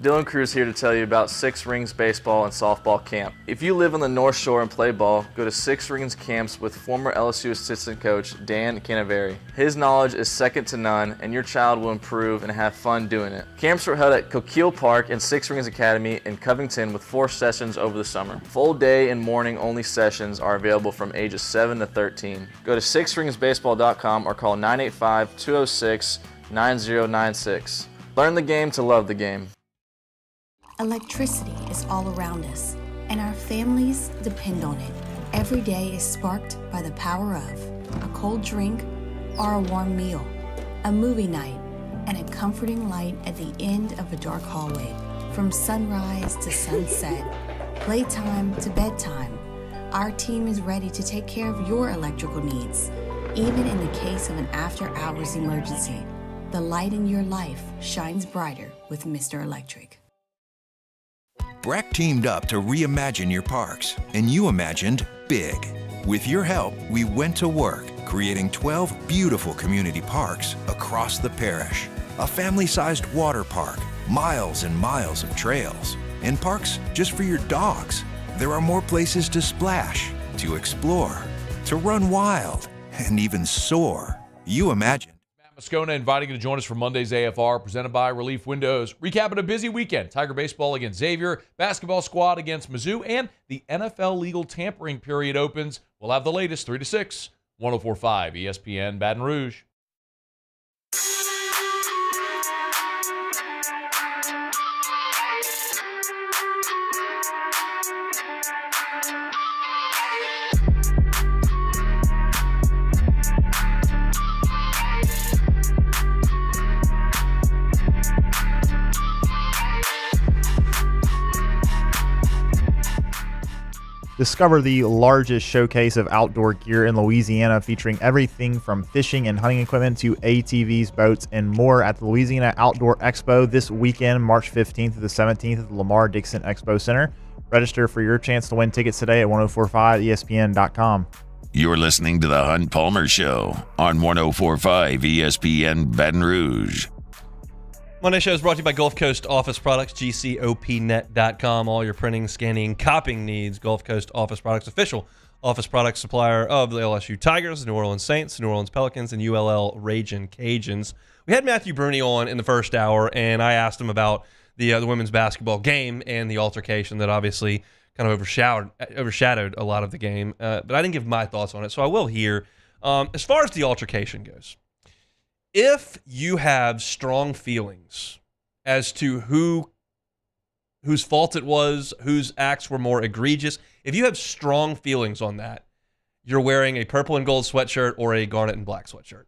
Dylan Cruz here to tell you about Six Rings Baseball and Softball Camp. If you live on the North Shore and play ball, go to Six Rings Camps with former LSU assistant coach Dan Canaveri. His knowledge is second to none, and your child will improve and have fun doing it. Camps were held at Coquille Park and Six Rings Academy in Covington with 4 sessions over the summer. Full day and morning only sessions are available from ages 7 to 13. Go to sixringsbaseball.com or call 985-206-9096. Learn the game to love the game. Electricity is all around us, and our families depend on it. Every day is sparked by the power of a cold drink or a warm meal, a movie night, and a comforting light at the end of a dark hallway. From sunrise to sunset, playtime to bedtime, our team is ready to take care of your electrical needs. Even in the case of an after-hours emergency, the light in your life shines brighter with Mr. Electric. BRAC teamed up to reimagine your parks, and you imagined big. With your help, we went to work, creating 12 beautiful community parks across the parish. A family-sized water park, miles and miles of trails, and parks just for your dogs. There are more places to splash, to explore, to run wild, and even soar. You imagined. Moscona inviting you to join us for Monday's AFR, presented by Relief Windows. Recapping a busy weekend. Tiger baseball against Xavier, basketball squad against Mizzou, and the NFL legal tampering period opens. We'll have the latest 3 to 6, 104.5 ESPN Baton Rouge. Discover the largest showcase of outdoor gear in Louisiana, featuring everything from fishing and hunting equipment to ATVs, boats, and more at the Louisiana Outdoor Expo this weekend, March 15th to the 17th at the Lamar Dixon Expo Center. Register for your chance to win tickets today at 1045ESPN.com. You're listening to The Hunt Palmer Show on 1045 ESPN Baton Rouge. Monday show is brought to you by Gulf Coast Office Products, GCOPnet.com. All your printing, scanning, copying needs. Gulf Coast Office Products, official office products supplier of the LSU Tigers, New Orleans Saints, New Orleans Pelicans, and ULL Ragin' Cajuns. We had Matthew Bruni on in the first hour, and I asked him about the women's basketball game and the altercation that obviously kind of overshadowed a lot of the game. But I didn't give my thoughts on it, so I will here. As far as the altercation goes, if you have strong feelings as to whose fault it was, whose acts were more egregious, if you have strong feelings on that, you're wearing a purple and gold sweatshirt or a garnet and black sweatshirt.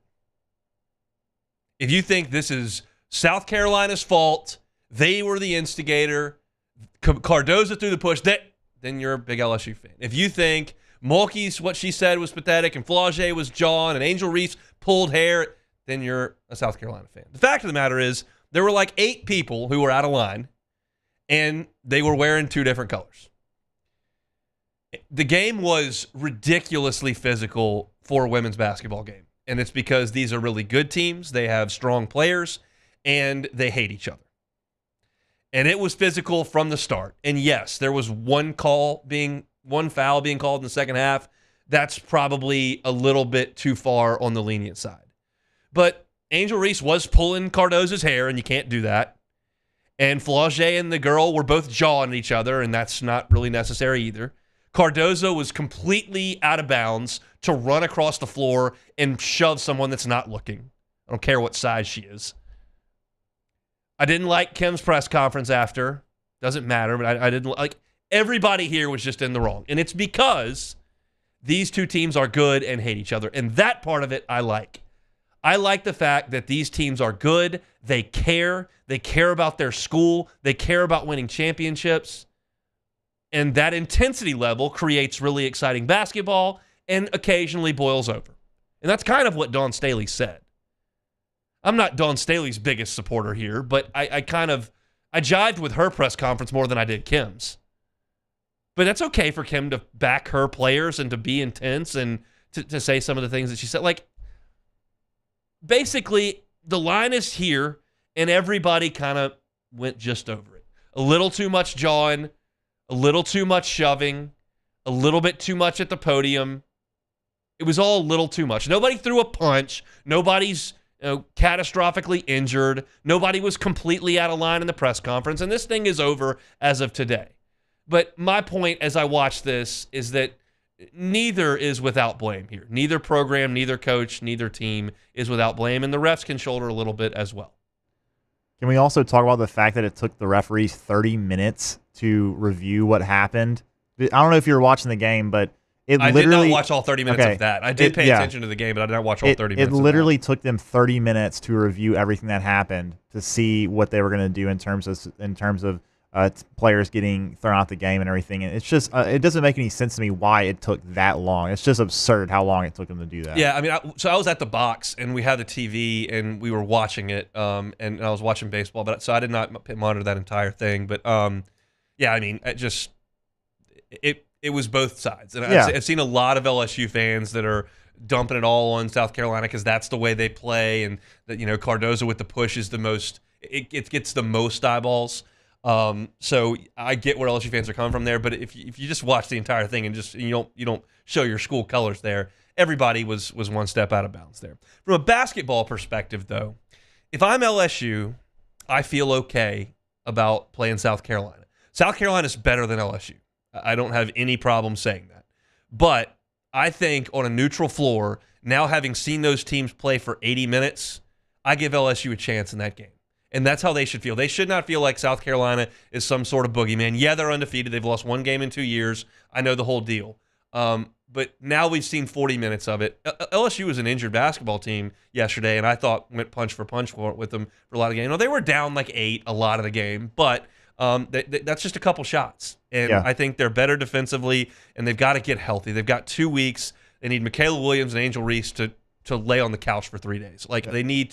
If you think this is South Carolina's fault, they were the instigator, Cardozo threw the push, then you're a big LSU fan. If you think Mulkey's what she said was pathetic and Flau'jae was John and Angel Reese pulled hair, then you're a South Carolina fan. The fact of the matter is there were like 8 people who were out of line, and they were wearing 2 different colors. The game was ridiculously physical for a women's basketball game, and it's because these are really good teams. They have strong players, and they hate each other. And it was physical from the start. And yes, there was one foul being called in the second half. That's probably a little bit too far on the lenient side. But Angel Reese was pulling Cardozo's hair, and you can't do that. And Flau'jae and the girl were both jawing at each other, and that's not really necessary either. Cardozo was completely out of bounds to run across the floor and shove someone that's not looking. I don't care what size she is. I didn't like Kim's press conference after. Doesn't matter, but I didn't like. Everybody here was just in the wrong. And it's because these 2 teams are good and hate each other. And that part of it I like. I like the fact that these teams are good. They care. They care about their school. They care about winning championships. And that intensity level creates really exciting basketball and occasionally boils over. And that's kind of what Dawn Staley said. I'm not Dawn Staley's biggest supporter here, but I jived with her press conference more than I did Kim's. But that's okay for Kim to back her players and to be intense and to say some of the things that she said. Like, basically, the line is here, and everybody kind of went just over it. A little too much jawing, a little too much shoving, a little bit too much at the podium. It was all a little too much. Nobody threw a punch. Nobody's catastrophically injured. Nobody was completely out of line in the press conference, and this thing is over as of today. But my point as I watch this is that neither is without blame here. Neither program, neither coach, neither team is without blame, and the refs can shoulder a little bit as well. Can we also talk about the fact that it took the referees 30 minutes to review what happened? I don't know if you were watching the game, but I did not watch all 30 minutes of that. I did pay attention to the game, but I did not watch all 30 minutes. It literally took them 30 minutes to review everything that happened to see what they were going to do in terms of players getting thrown out the game and everything. And it's just it doesn't make any sense to me why it took that long. It's just absurd how long it took them to do that. Yeah, I mean, I was at the box and we had the TV and we were watching it, and I was watching baseball, so I did not monitor that entire thing. But yeah, I mean, it was both sides, and I've seen a lot of LSU fans that are dumping it all on South Carolina because that's the way they play, and that Cardozo with the push is the most. It gets the most eyeballs. So I get where LSU fans are coming from there, but if you just watch the entire thing and you don't show your school colors there, everybody was one step out of bounds there. From a basketball perspective, though, if I'm LSU, I feel okay about playing South Carolina. South Carolina's better than LSU. I don't have any problem saying that. But I think on a neutral floor, now having seen those teams play for 80 minutes, I give LSU a chance in that game. And that's how they should feel. They should not feel like South Carolina is some sort of boogeyman. Yeah, they're undefeated. They've lost one game in 2 years. I know the whole deal. But now we've seen 40 minutes of it. LSU was an injured basketball team yesterday, and I thought went punch for punch with them for a lot of the game. No, they were down like 8 a lot of the game, but that's just a couple shots. And I think they're better defensively, and they've got to get healthy. They've got 2 weeks. They need Michaela Williams and Angel Reese to lay on the couch for 3 days. They need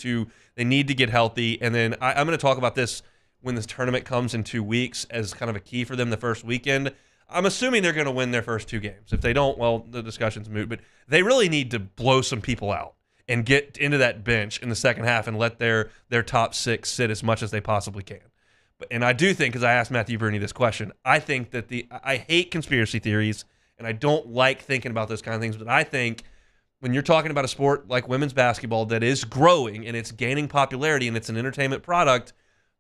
to get healthy. And then I'm going to talk about this when this tournament comes in 2 weeks as kind of a key for them the first weekend. I'm assuming they're going to win their first 2 games. If they don't, well, the discussion's moot. But they really need to blow some people out and get into that bench in the second half and let their top 6 sit as much as they possibly can. And I do think, because I asked Matthew Bruni this question, I think that I hate conspiracy theories, and I don't like thinking about those kind of things, but I think when you're talking about a sport like women's basketball that is growing and it's gaining popularity and it's an entertainment product,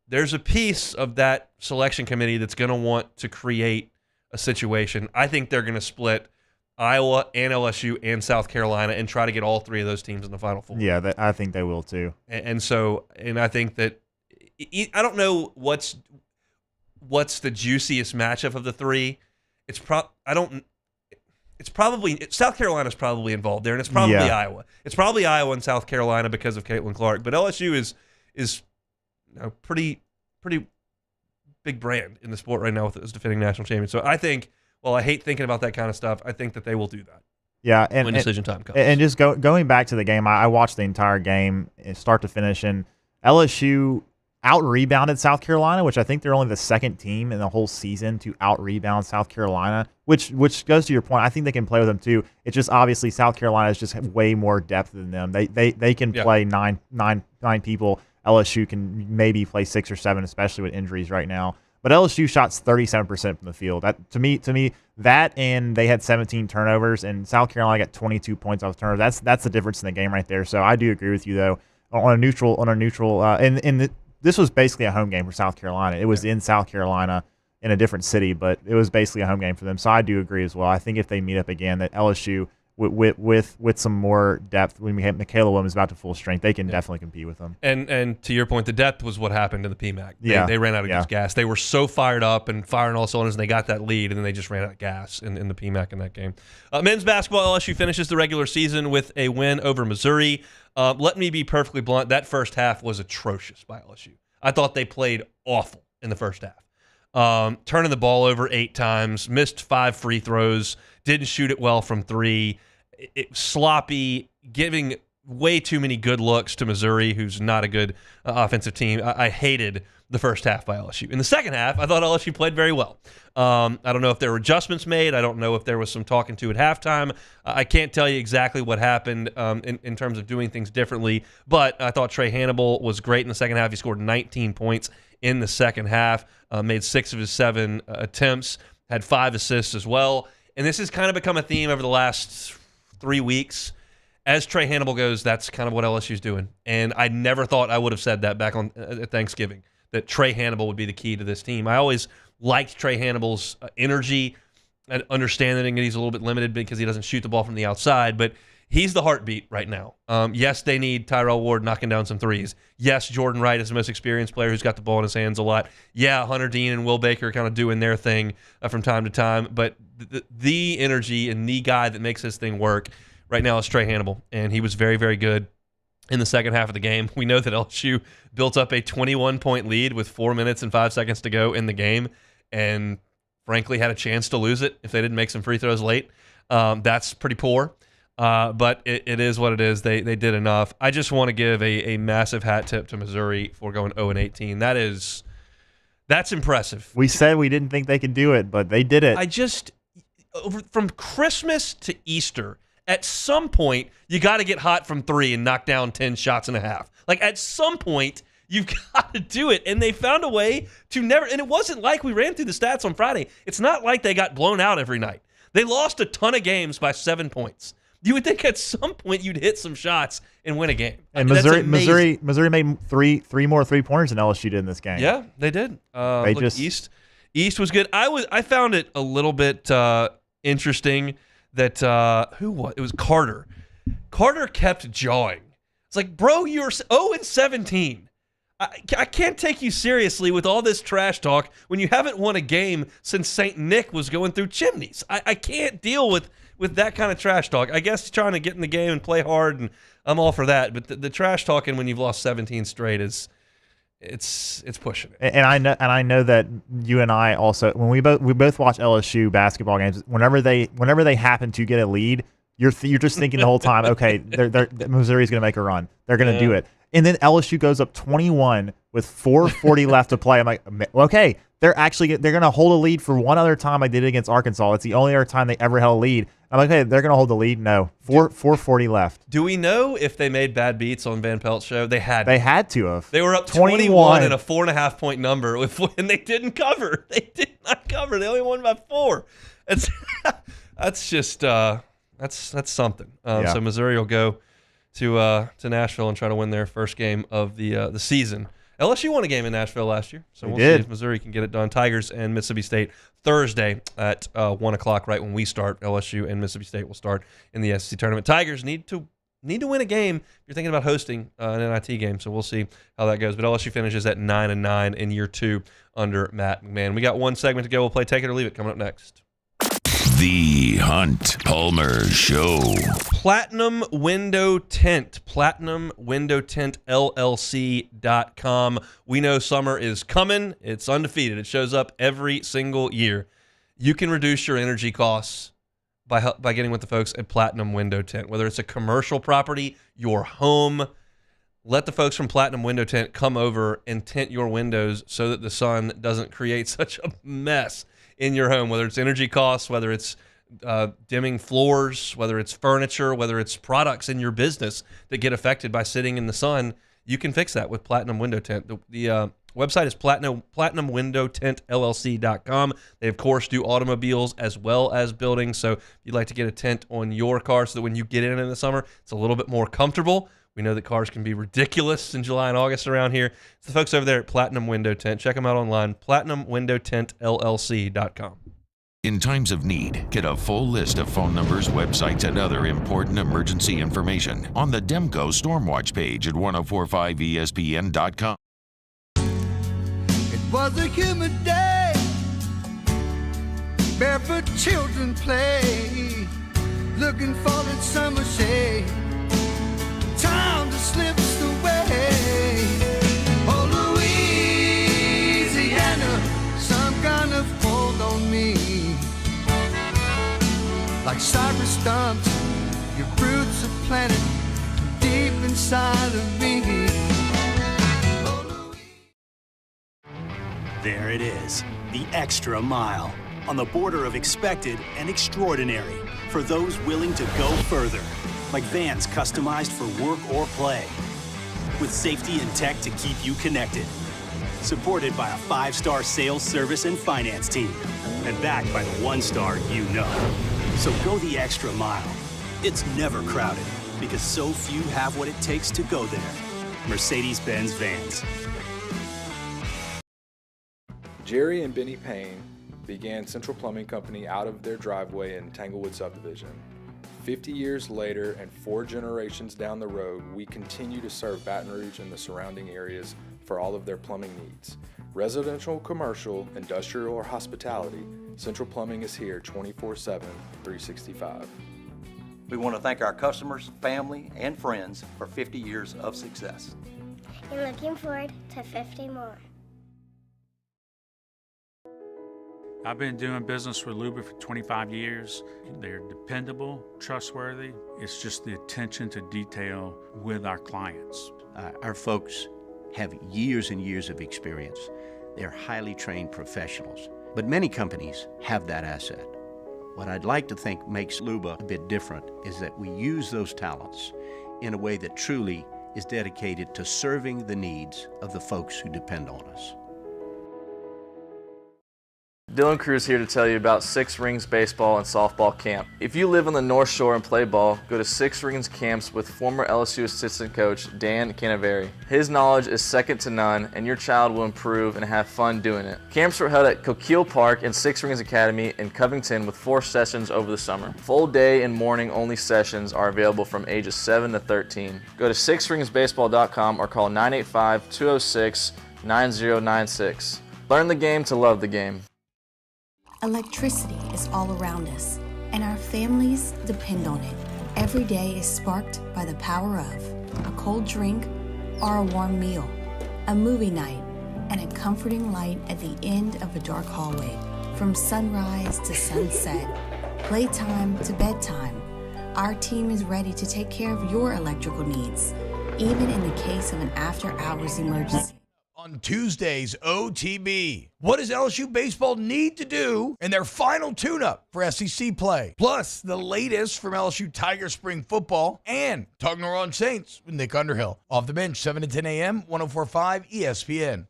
there's a piece of that selection committee that's going to want to create a situation. I think they're going to split Iowa and LSU and South Carolina and try to get all 3 of those teams in the Final Four. Yeah, I think they will too. And I think that I don't know what's the juiciest matchup of the 3. it's probably South Carolina's probably involved there, and it's probably Iowa. It's probably Iowa and South Carolina because of Caitlin Clark. But LSU is pretty big brand in the sport right now as defending national champion. So I think, well, I hate thinking about that kind of stuff. I think that they will do that. Yeah, when decision time comes. And just going back to the game, I watched the entire game, start to finish, and LSU out-rebounded South Carolina, which I think they're only the second team in the whole season to out-rebound South Carolina, which goes to your point. I think they can play with them too. It's just obviously South Carolina is just way more depth than them. They can play nine people. LSU can maybe play 6 or 7, especially with injuries right now. But LSU shot 37% from the field. That to me, that and they had 17 turnovers, and South Carolina got 22 points off turnovers. That's the difference in the game right there. So I do agree with you though. On a neutral, this was basically a home game for South Carolina. It was in South Carolina in a different city, but it was basically a home game for them. So I do agree as well. I think if they meet up again, that LSU with some more depth, when we have Michaela Williams back to full strength, they can definitely compete with them. And to your point, the depth was what happened to the PMAC. They ran out of gas. They were so fired up and firing all cylinders, and they got that lead, and then they just ran out of gas in the PMAC in that game. Men's basketball, LSU finishes the regular season with a win over Missouri. Let me be perfectly blunt. That first half was atrocious by LSU. I thought they played awful in the first half. Turning the ball over 8 times, missed 5 free throws, didn't shoot it well from 3. It was sloppy, giving way too many good looks to Missouri, who's not a good offensive team. I hated the first half by LSU. In the second half, I thought LSU played very well. I don't know if there were adjustments made. I don't know if there was some talking to at halftime. I can't tell you exactly what happened in terms of doing things differently, but I thought Trey Hannibal was great in the second half. He scored 19 points in the second half, made 6 of his 7 attempts, had 5 assists as well. And this has kind of become a theme over the last 3 weeks. As Trey Hannibal goes, that's kind of what LSU's doing. And I never thought I would have said that back on Thanksgiving, that Trey Hannibal would be the key to this team. I always liked Trey Hannibal's energy and understanding that he's a little bit limited because he doesn't shoot the ball from the outside, but he's the heartbeat right now. Yes, they need Tyrell Ward knocking down some threes. Yes, Jordan Wright is the most experienced player who's got the ball in his hands a lot. Yeah, Hunter Dean and Will Baker kind of doing their thing from time to time, but the energy and the guy that makes this thing work right now is Trey Hannibal, and he was very, very good in the second half of the game. We know that LSU built up a 21-point lead with 4 minutes and 5 seconds to go in the game, and frankly had a chance to lose it if they didn't make some free throws late. That's pretty poor, but it is what it is. They did enough. I just want to give a massive hat tip to Missouri for going 0-18. That's impressive. We said we didn't think they could do it, but they did it. From Christmas to Easter, at some point, you got to get hot from 3 and knock down 10 shots and a half. Like, at some point, you've got to do it. And they found a way to never – and it wasn't like we ran through the stats on Friday. It's not like they got blown out every night. They lost a ton of games by 7 points. You would think at some point you'd hit some shots and win a game. And Missouri made three more 3-pointers than LSU did in this game. Yeah, they did. East was good. I found it a little bit interesting that it was Carter. Carter kept jawing. It's like, bro, you're 0-17. I can't take you seriously with all this trash talk when you haven't won a game since St. Nick was going through chimneys. I can't deal with that kind of trash talk. I guess trying to get in the game and play hard, and I'm all for that. But the trash talking when you've lost 17 straight it's pushing it. And I know that you and I also, when we both watch LSU basketball games, whenever they happen to get a lead, you're just thinking the whole time, okay, Missouri's going to make a run. They're going to do it. And then LSU goes up 21 with 4:40 left to play. I'm like, okay, they're going to hold a lead for one other time. I did it against Arkansas. It's the only other time they ever held a lead. I'm like, hey, they're going to hold the lead. No, 4:40 left. Do we know if they made bad beats on Van Pelt's show? They had to have. They were up 21 and a 4.5 point number, and they didn't cover. They did not cover. They only won by 4. That's just that's something. So Missouri will go to Nashville and try to win their first game of the season. LSU won a game in Nashville last year, so we'll see if Missouri can get it done. Tigers and Mississippi State Thursday at 1 o'clock, right when we start. LSU and Mississippi State will start in the SEC tournament. Tigers need to win a game if you're thinking about hosting an NIT game, so we'll see how that goes. But LSU finishes at 9-9 in year 2 under Matt McMahon. We got one segment to go. We'll play Take It or Leave It coming up next. The Hunt Palmer Show. Platinum Window Tint. Platinum Window Tint LLC.com. We know summer is coming. It's undefeated. It shows up every single year. You can reduce your energy costs by getting with the folks at Platinum Window Tint. Whether it's a commercial property, your home, let the folks from Platinum Window Tint come over and tint your windows so that the sun doesn't create such a mess in your home, whether it's energy costs, whether it's dimming floors, whether it's furniture, whether it's products in your business that get affected by sitting in the sun. You can fix that with Platinum Window Tint. The website is platinumwindowtintllc.com. They, of course, do automobiles as well as buildings. So if you'd like to get a tint on your car so that when you get in the summer, it's a little bit more comfortable. We know that cars can be ridiculous in July and August around here. It's the folks over there at Platinum Window Tint. Check them out online, platinumwindowtintllc.com. In times of need, get a full list of phone numbers, websites, and other important emergency information on the Demco Stormwatch page at 1045ESPN.com. It was a humid day, barefoot children play, looking for that summer shade. Time just slips away. Oh, Louisiana, some kind of hold on me. Like cypress stumps, your roots are planted deep inside of me. There it is, the extra mile, on the border of expected and extraordinary, for those willing to go further. Like vans customized for work or play, with safety and tech to keep you connected. Supported by a 5-star sales, service, and finance team, and backed by the 1-star you know. So go the extra mile. It's never crowded, because so few have what it takes to go there. Mercedes-Benz Vans. Jerry and Benny Payne began Central Plumbing Company out of their driveway in Tanglewood subdivision. 50 years later and 4 generations down the road, we continue to serve Baton Rouge and the surrounding areas for all of their plumbing needs. Residential, commercial, industrial, or hospitality, Central Plumbing is here 24/7, 365. We want to thank our customers, family, and friends for 50 years of success. And looking forward to 50 more. I've been doing business with Luba for 25 years. They're dependable, trustworthy. It's just the attention to detail with our clients. Our folks have years and years of experience. They're highly trained professionals, but many companies have that asset. What I'd like to think makes Luba a bit different is that we use those talents in a way that truly is dedicated to serving the needs of the folks who depend on us. Dylan Cruz here to tell you about Six Rings Baseball and Softball Camp. If you live on the North Shore and play ball, go to Six Rings Camps with former LSU assistant coach Dan Canaveri. His knowledge is second to none, and your child will improve and have fun doing it. Camps were held at Coquille Park and Six Rings Academy in Covington with 4 sessions over the summer. Full day and morning only sessions are available from ages 7 to 13. Go to sixringsbaseball.com or call 985-206-9096. Learn the game to love the game. Electricity is all around us, and our families depend on it. Every day is sparked by the power of a cold drink or a warm meal, a movie night, and a comforting light at the end of a dark hallway. From sunrise to sunset, playtime to bedtime, our team is ready to take care of your electrical needs, even in the case of an after-hours emergency. On Tuesday's OTB, what does LSU baseball need to do in their final tune-up for SEC play? Plus, the latest from LSU Tiger Spring football and talking to Ron Saints with Nick Underhill. Off the bench, 7 to 10 a.m., 1045 ESPN.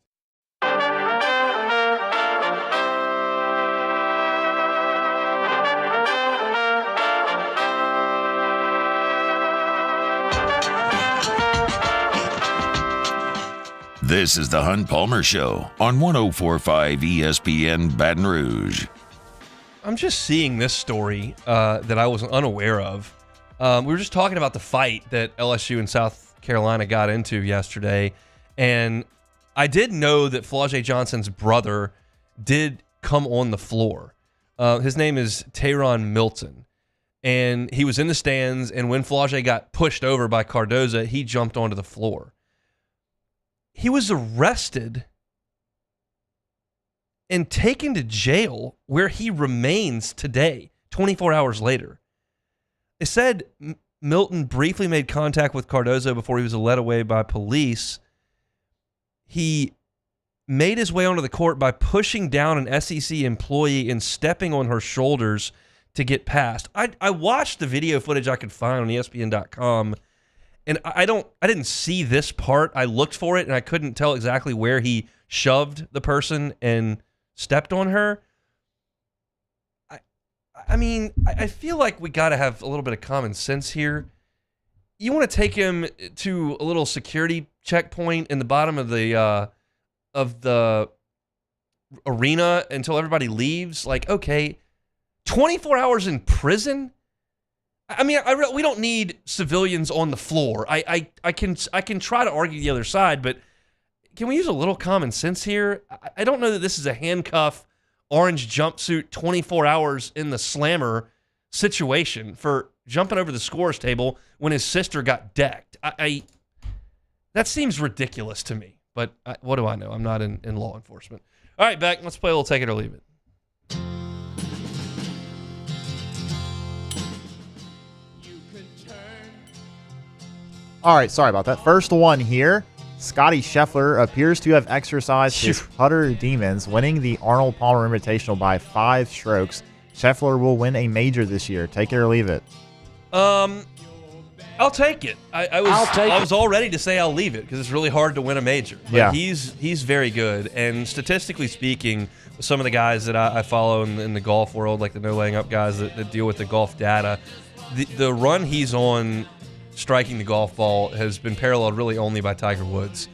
This is the Hunt Palmer Show on 1045 ESPN Baton Rouge. I'm just seeing this story that I was unaware of. We were just talking about the fight that LSU and South Carolina got into yesterday, and I did know that Flau'jae Johnson's brother did come on the floor. His name is Tayron Milton. And he was in the stands, and when Flau'jae got pushed over by Cardozo, he jumped onto the floor. He was arrested and taken to jail, where he remains today, 24 hours later. It said Milton briefly made contact with Cardozo before he was led away by police. He made his way onto the court by pushing down an SEC employee and stepping on her shoulders to get past. I watched the video footage I could find on ESPN.com, and I didn't see this part. I looked for it, and I couldn't tell exactly where he shoved the person and stepped on her. I feel like we got to have a little bit of common sense here. You want to take him to a little security checkpoint in the bottom of the arena until everybody leaves? Like, okay, 24 hours in prison? I mean, we don't need civilians on the floor. I can try to argue the other side, but can we use a little common sense here? I don't know that this is a handcuff, orange jumpsuit, 24 hours in the slammer situation for jumping over the scores table when his sister got decked. That seems ridiculous to me, but what do I know? I'm not in law enforcement. All right, Beck, let's play a little Take It or Leave It. All right, sorry about that. First one here. Scotty Scheffler appears to have exercised his putter demons, winning the Arnold Palmer Invitational by 5 strokes. Scheffler will win a major this year. Take it or leave it. I'll take it. I was all ready to say I'll leave it because it's really hard to win a major. But yeah, he's very good. And statistically speaking, some of the guys that I follow in the golf world, like the no laying up guys that deal with the golf data, the run he's on striking the golf ball has been paralleled really only by Tiger Woods.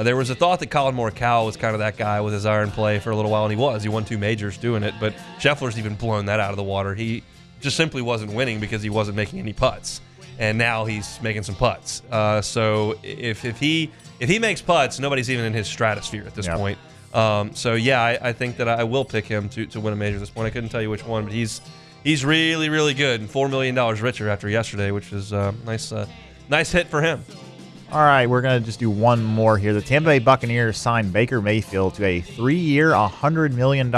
There was a thought that Colin Morikawa was kind of that guy with his iron play for a little while, and he was. He won 2 majors doing it, but Scheffler's even blown that out of the water. He just simply wasn't winning because he wasn't making any putts, and now he's making some putts. So if he makes putts, nobody's even in his stratosphere at this point. So yeah, I think that I will pick him to win a major at this point. I couldn't tell you which one, but he's really, really good and $4 million richer after yesterday, which is nice hit for him. All right, we're going to just do one more here. The Tampa Bay Buccaneers signed Baker Mayfield to a 3-year, $100 million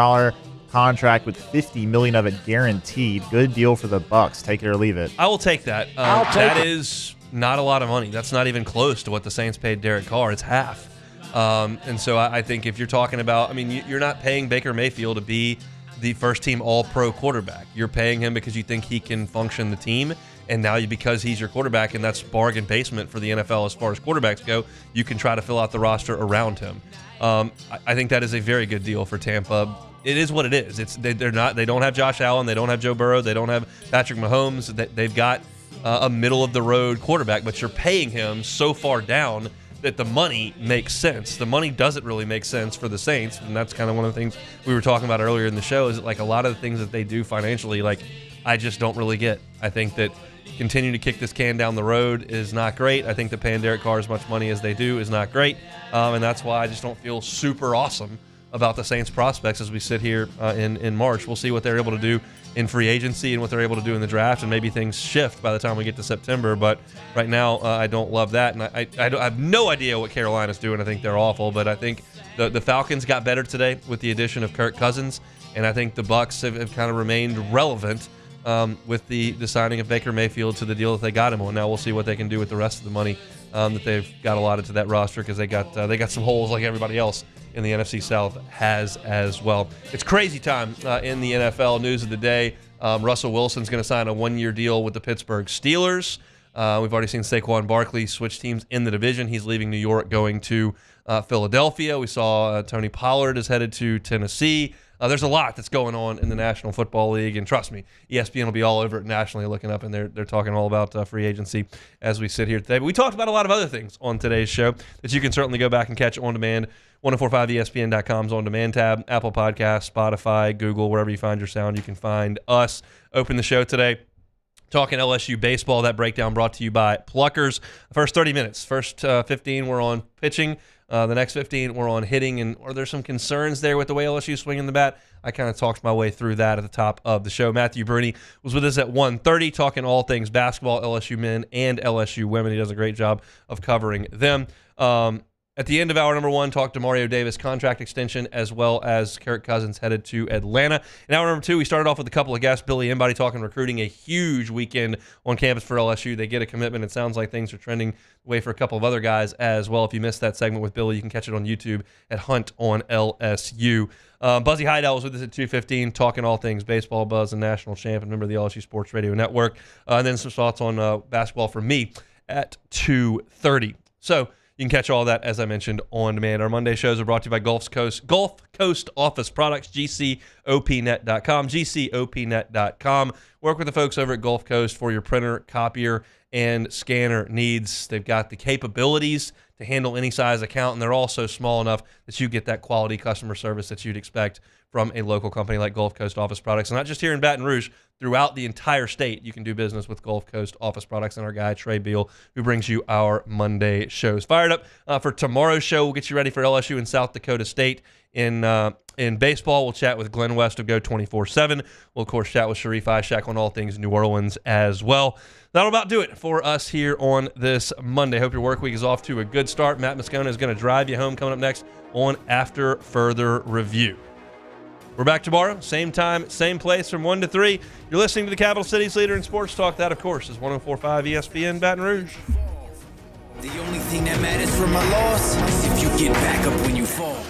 contract with $50 million of it guaranteed. Good deal for the Bucs. Take it or leave it. I will take that. That is not a lot of money. That's not even close to what the Saints paid Derek Carr. It's half. And so I think if you're talking about, you're not paying Baker Mayfield to be the first-team All-Pro quarterback. You're paying him because you think he can function the team. And now because he's your quarterback, and that's bargain basement for the NFL as far as quarterbacks go, you can try to fill out the roster around him. I think that is a very good deal for Tampa. It is what it is. They don't have Josh Allen, they don't have Joe Burrow, they don't have Patrick Mahomes. They've got a middle of the road quarterback, but you're paying him so far down that the money makes sense. The money doesn't really make sense for the Saints, and that's kind of one of the things we were talking about earlier in the show. Is that, like, a lot of the things that they do financially, like, I just don't really get. I think that continuing to kick this can down the road is not great. I think that paying Derek Carr as much money as they do is not great, and that's why I just don't feel super awesome about the Saints' prospects as we sit here in March. We'll see what they're able to do in free agency and what they're able to do in the draft, and maybe things shift by the time we get to September. But right now, I don't love that, and I have no idea what Carolina's doing. I think they're awful, but I think the Falcons got better today with the addition of Kirk Cousins, and I think the Bucs have kind of remained relevant with the signing of Baker Mayfield to the deal that they got him on. Now we'll see what they can do with the rest of the money that they've got allotted to that roster, because they got some holes like everybody else in the NFC South has as well. It's crazy time in the NFL. News of the day, Russell Wilson's going to sign a 1-year deal with the Pittsburgh Steelers. We've already seen Saquon Barkley switch teams in the division. He's leaving New York, going to Philadelphia. We saw Tony Pollard is headed to Tennessee. There's a lot that's going on in the National Football League, and trust me, ESPN will be all over it nationally, looking up, and they're talking all about free agency as we sit here today. But we talked about a lot of other things on today's show that you can certainly go back and catch on demand. 1045ESPN.com's on demand tab, Apple Podcasts, Spotify, Google, wherever you find your sound, you can find us. Open the show today talking LSU baseball. That breakdown brought to you by Pluckers. First 30 minutes, first 15, we're on pitching. The next 15 were on hitting, and are there some concerns there with the way LSU swinging the bat? I kind of talked my way through that at the top of the show. Matthew Bruni was with us at 1:30 talking all things basketball, LSU men and LSU women. He does a great job of covering them. At the end of hour number 1, talked to Mario Davis contract extension, as well as Kirk Cousins headed to Atlanta. In hour number 2, we started off with a couple of guests. Billy Embody talking recruiting, a huge weekend on campus for LSU. They get a commitment. It sounds like things are trending the way for a couple of other guys as well. If you missed that segment with Billy, you can catch it on YouTube at Hunt on LSU. Buzzy Heidel was with us at 2:15, talking all things baseball, Buzz, and national champ, and member of the LSU Sports Radio Network. And then some thoughts on basketball from me at 2:30. So you can catch all that, as I mentioned, on demand. Our Monday shows are brought to you by Gulf Coast Office Products, GCOPnet.com, GCOPnet.com. Work with the folks over at Gulf Coast for your printer, copier, and scanner needs. They've got the capabilities to handle any size account, and they're also small enough that you get that quality customer service that you'd expect from a local company like Gulf Coast Office Products. And not just here in Baton Rouge, throughout the entire state, you can do business with Gulf Coast Office Products and our guy, Trey Beal, who brings you our Monday shows. Fired up for tomorrow's show. We'll get you ready for LSU and South Dakota State. In baseball, we'll chat with Glenn West of Go 24/7. We'll, of course, chat with Sharif Ishak on all things New Orleans as well. That'll about do it for us here on this Monday. Hope your work week is off to a good start. Matt Moscona is going to drive you home coming up next on After Further Review. We're back tomorrow, same time, same place from 1 to 3. You're listening to the Capital City's leader in sports talk. That, of course, is 104.5 ESPN Baton Rouge. The only thing that matters from a loss is if you get back up when you fall.